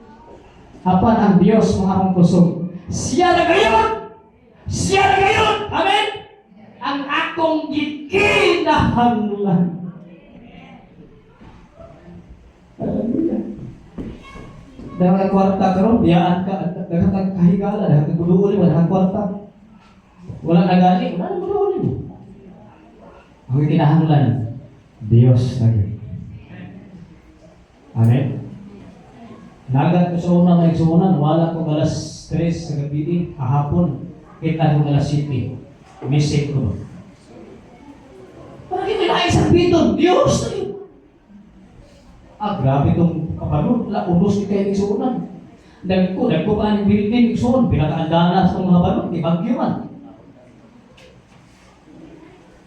apan ang Diyos mga akong kusog. Siya na gayon! Siya na gayon! Amen? Ang akong gikinahanglan. Hallelujah. Dahil ka kwarta karon, biyaan ka, dahil ka kahigala, dahil ka guluuli mo, dahil kwarta. Walang nagali, wala nang guluuli mo. Ang gikinahanglan, Diyos lagi. Amen? Nagat ko sa unang naigsuunan, wala ko alas 3 sa gabi, kahapon, kita ko alas 7. Mistake ko. Parang ito yung isang biton, Diyos na yun. Grabe itong kapalod, unos ni kayo naigsuunan. Dagko pa ng building, naigsuun, pinakaandana sa mga balot, di bagyo man.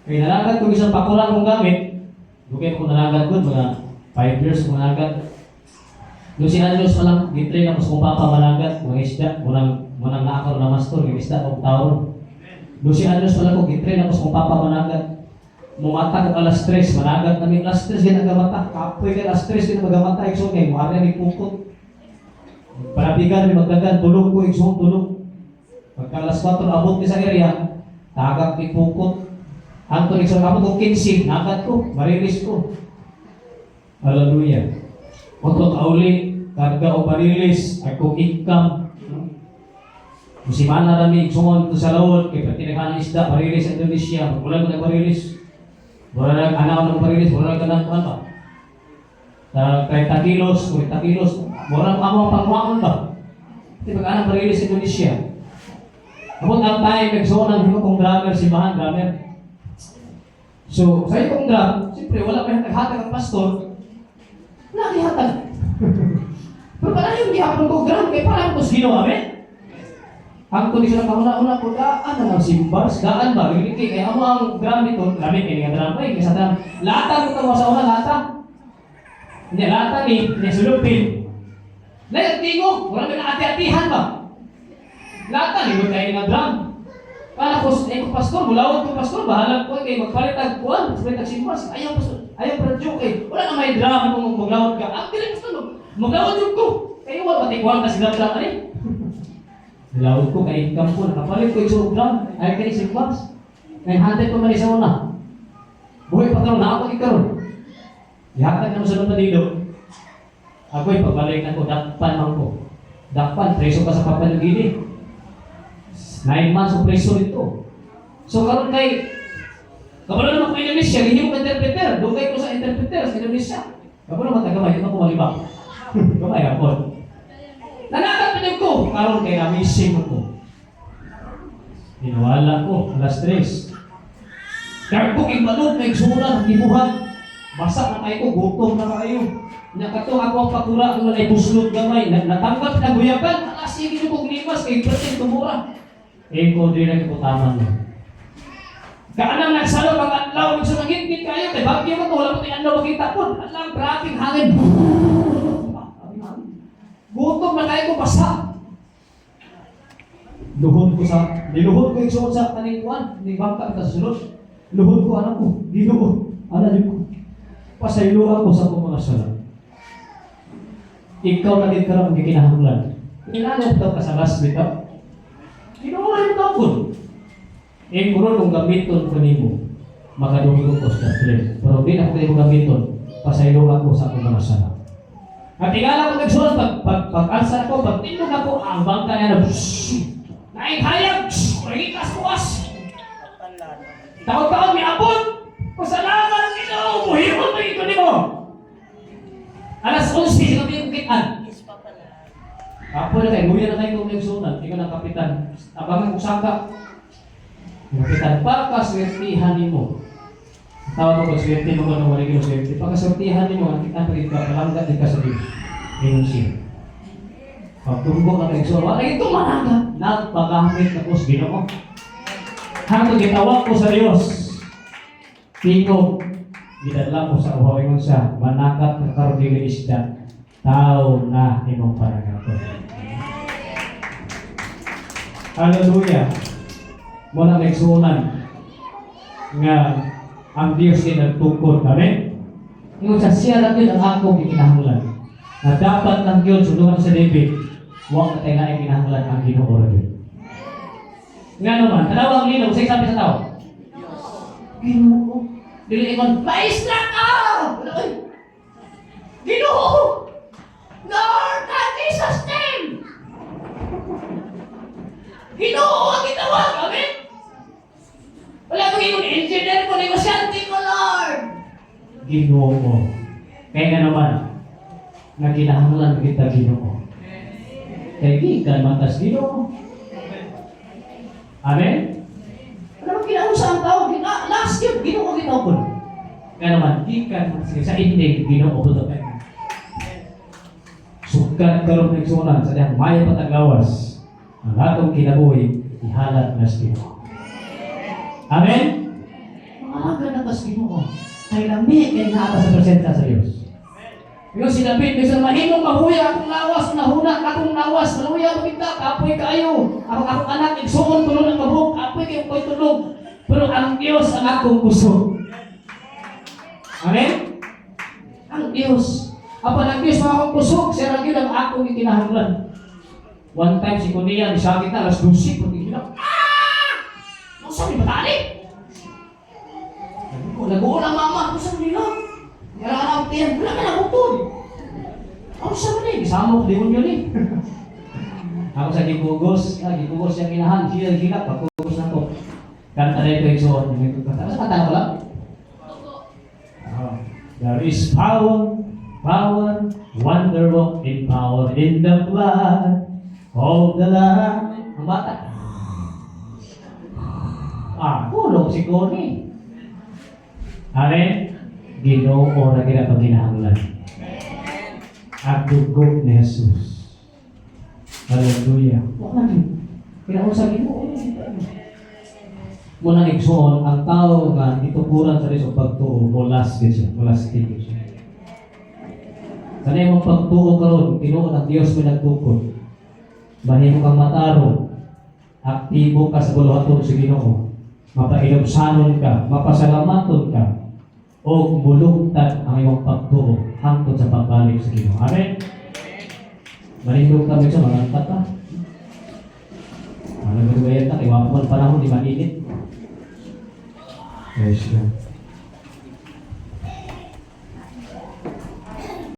Kaya nalagat ko isang pakulang kong gamit, bukay ko nalagat ko, mga 5 years kong nalagat. Noong sinanyos pa lang, gitrain ako sa kong papa managat, mga isda, munang nakakaroon na master, mga isda, o taon. Noong sinanyos pa lang ko, gitrain ako sa kong papa managat. Mumata ko alas 3, managat namin alas 3, yan nagamata. Kapoy ka alas 3, yan magamata, ikso ngayon, muharya may pukot. Parabigan, may magdagan, tulog ko, ikso, tulog. Pagka alas 4, abot ni sa area, tagak ni pukot. Anto ikso, abot ko 15, nagat ko, marilis ko. Hallelujah. Untuk kauli, karga o parilis, ako income. Musimana rami, iksungon ito sa lawon, kaya patinaghan ng isda, parilis sa Indonesia, magbulan ko na parilis. Wala na anaw ng parilis, wala na kanang ano. Kaya takilos, 40 kilos, wala na ako ang pangwangon ba? Hindi pag-anang parilis sa Indonesia. Kapag ang tayo, nagsuon ang hino kong drummer, si Mahan drummer. So, sa iyo kong drum, siyempre wala may naghatag ang pastor, nakihatag. Pero pala yung gihapon ko gram, kaya parang ito sino kami. Ang tuloy siya ng kahuna-una ko, daan na ng simbars, daan ba? Riliki, kaya mo ang gram nito, lamit, kaya nga dram pa eh, kaya sa dram. Lata ko tawa sa una, lata. Hindi, lata ni, sulupin. Nagtingo, wala may naati-atihan ba? Lata, libot kayo nga dram. Para ko, pastor, bulawag ko pastor, bahalag ko, kaya magpalitag kuwan, magpalitag simbars, ayaw pastor. Ayaw para joke eh. Wala na may drama kung maglawad ka. Ang galing gusto mo. Maglawad yung ko. Kaya wala patikuan ka sila drama eh. Maglawad ko kay income ko. Nakapalit ko yung surugram. Ay kayo si Class. Ngayon hantin ko mali sa una. Buhay pa karoon. Ako ikaroon. Ihatag na mo sa nung dito. Ako'y pagbalik na ko. Dakpan man ko. Dakpan. Preso ka sa papanagili. 9 months of preso dito. So karon kay kabalo naman ko Indonesia, hindi mo interpreter. Dugay ko sa interpreter sa Indonesia. Kabalo naman tagamay, ito ko malibak. Kamay ako. Nanakat pinag ko, karon kay na-missing ko. Inawala ko, alas 3. Kaya ko ibalog, naigsunan, gibuhan. Basa na kayo ko, gutom na kayo. Nakato ako ang pakura, kung wala'y buslot gamay. Natanggap na guyapan, alas sige nyo kong limas, kay Bertin tumura. Ko din na kiputaman mo. Kaanang nagsalo, mga adlaw, nagsunangit kayo, kay bagyo mo to, wala mo tayong adlaw makita po. Alang, grabing hangin. Gutom na kayo ko, basa. Niluhod ko yung suot sa kaningkuan, ni bangka ka sunod. Luhod ko, anak ko, Ginoo, anak ko. Pasaylo ako sa kong mga sala. Ikaw na din ka lang kinahanglan. Kailangan ito ka sa last bitaw. Kinuha yung tapon. Kuro kung gamiton ko nimo, makadunggo ko sa place. Pero di na ko kayo gamiton, pasaylo ako sa kong mga sala. At tingala ko nagsulat, pag-alsa ako, pag tindog ako, ang bangka niya na, nainghayag, marikas kuwas. Taon-taon, may abot. Pasalamat ito, muhimot na ito ni mo. Alas 11, sinabi yung kitaan. Apo na kayo, nguya na kayo kung nagsunan. Ikaw ng kapitan. Abangan ko sangka. Kapitan, pagkaswertihan ni mo. Tawag ko, swerte mo kung wala kayo swerte. Pagkaswertihan ni mo, ang kitaan pa rin ka, palangga din ka sa Diyos. Ngayon siya. Pagtunggo na kayo, wala kayo tumanaga. Nagpagamit na po sa Ginoo. Hanggang gitawag ko sa Diyos. Tingog, gidadla ko sa uhaw ingon siya, manakat na karon dili isda, tao na imong panagato. Hallelujah. Muna nagsunan nga ang Diyos ay nagtukod kami. Ingon siya, siya lang yun ang akong ikinahanglan. Na dapat lang yun, suluhan sa David, huwag na tayo na ikinahanglan ang Ginoo rin. Nga naman, tanaw ang linaw, sa sabi sa tao, Ginoo. Dili ingon, maestra ka! Ginoo! Lord, at Jesus' name! Ginoo ang itawag, amen? Wala ko ingon, engineer ko, negosyante ko, Lord! Ginoo. Kaya nga naman, naginahanglan kita Ginoo. Kaya di ka matas Ginoo. Amen? Ano bang ginao sa ang tao? Last year, Ginoo ginao ko. Kaya naman, di ka sa indig, Ginoo ko ito. Sukat karong nagsunan sa diyang maya pataglawas. Ang atong kinabuhi, ihalat na sa Ginoo. Amen? Maaga na tas Ginoo. Kay lami, kay naata sa presenta sa Diyos. Yung sinabit, may mahimong mahuya akong lawas, nahuna akong lawas, maluya magkita, kapoy kayo. Akong anak, igsuon tulog ng kabuk, kapoy kayo ko'y tulog. Pero ang Diyos ang akong puso. Amen? Ang Diyos. Apan ang Diyos mga akong puso, siya lang yun ang akong ikinahanglan. One time si Kunia, nisakit na, alas 12, pag ikinap, Ang sabi, batali? Nag-uo lang mama, ang sabi nila. Kailangan ako tiyan, wala ka na bukod. Ako sa mga eh, isama ko demonyo ni. Ako sa gipugos yung inahan, siya gilap, pagpugos na ko. Kanta na ito yung suot, yung kanta. Sa kanta ko lang? There is power, wonder working power in the blood of the Lamb. Ang bata. Kulong si Connie. Amen? Ginoo na kita pag kinahanglan. At dugo ni Jesus. Hallelujah. Huwag natin. Kinahanglan sa Ginoo. Muna nagsuon, ang tao nga itukuran sa rin pagtuo, mulas siya, mulastik siya. Kanay mong pagtuo karon, tinuon ang Diyos mo nagtukod. Mahimo kang mataro, aktibo ka sa buluhaton sa Ginoo. Mapainobsanon ka, mapasalamaton ka, o bulugtad ang iyong pagtuo hangtod sa pagbalik sa Ginoo. Amen? Manindog kami sa mga tata. Ano ba yung ta? Iwapo man panahon, di mainit. Praise God.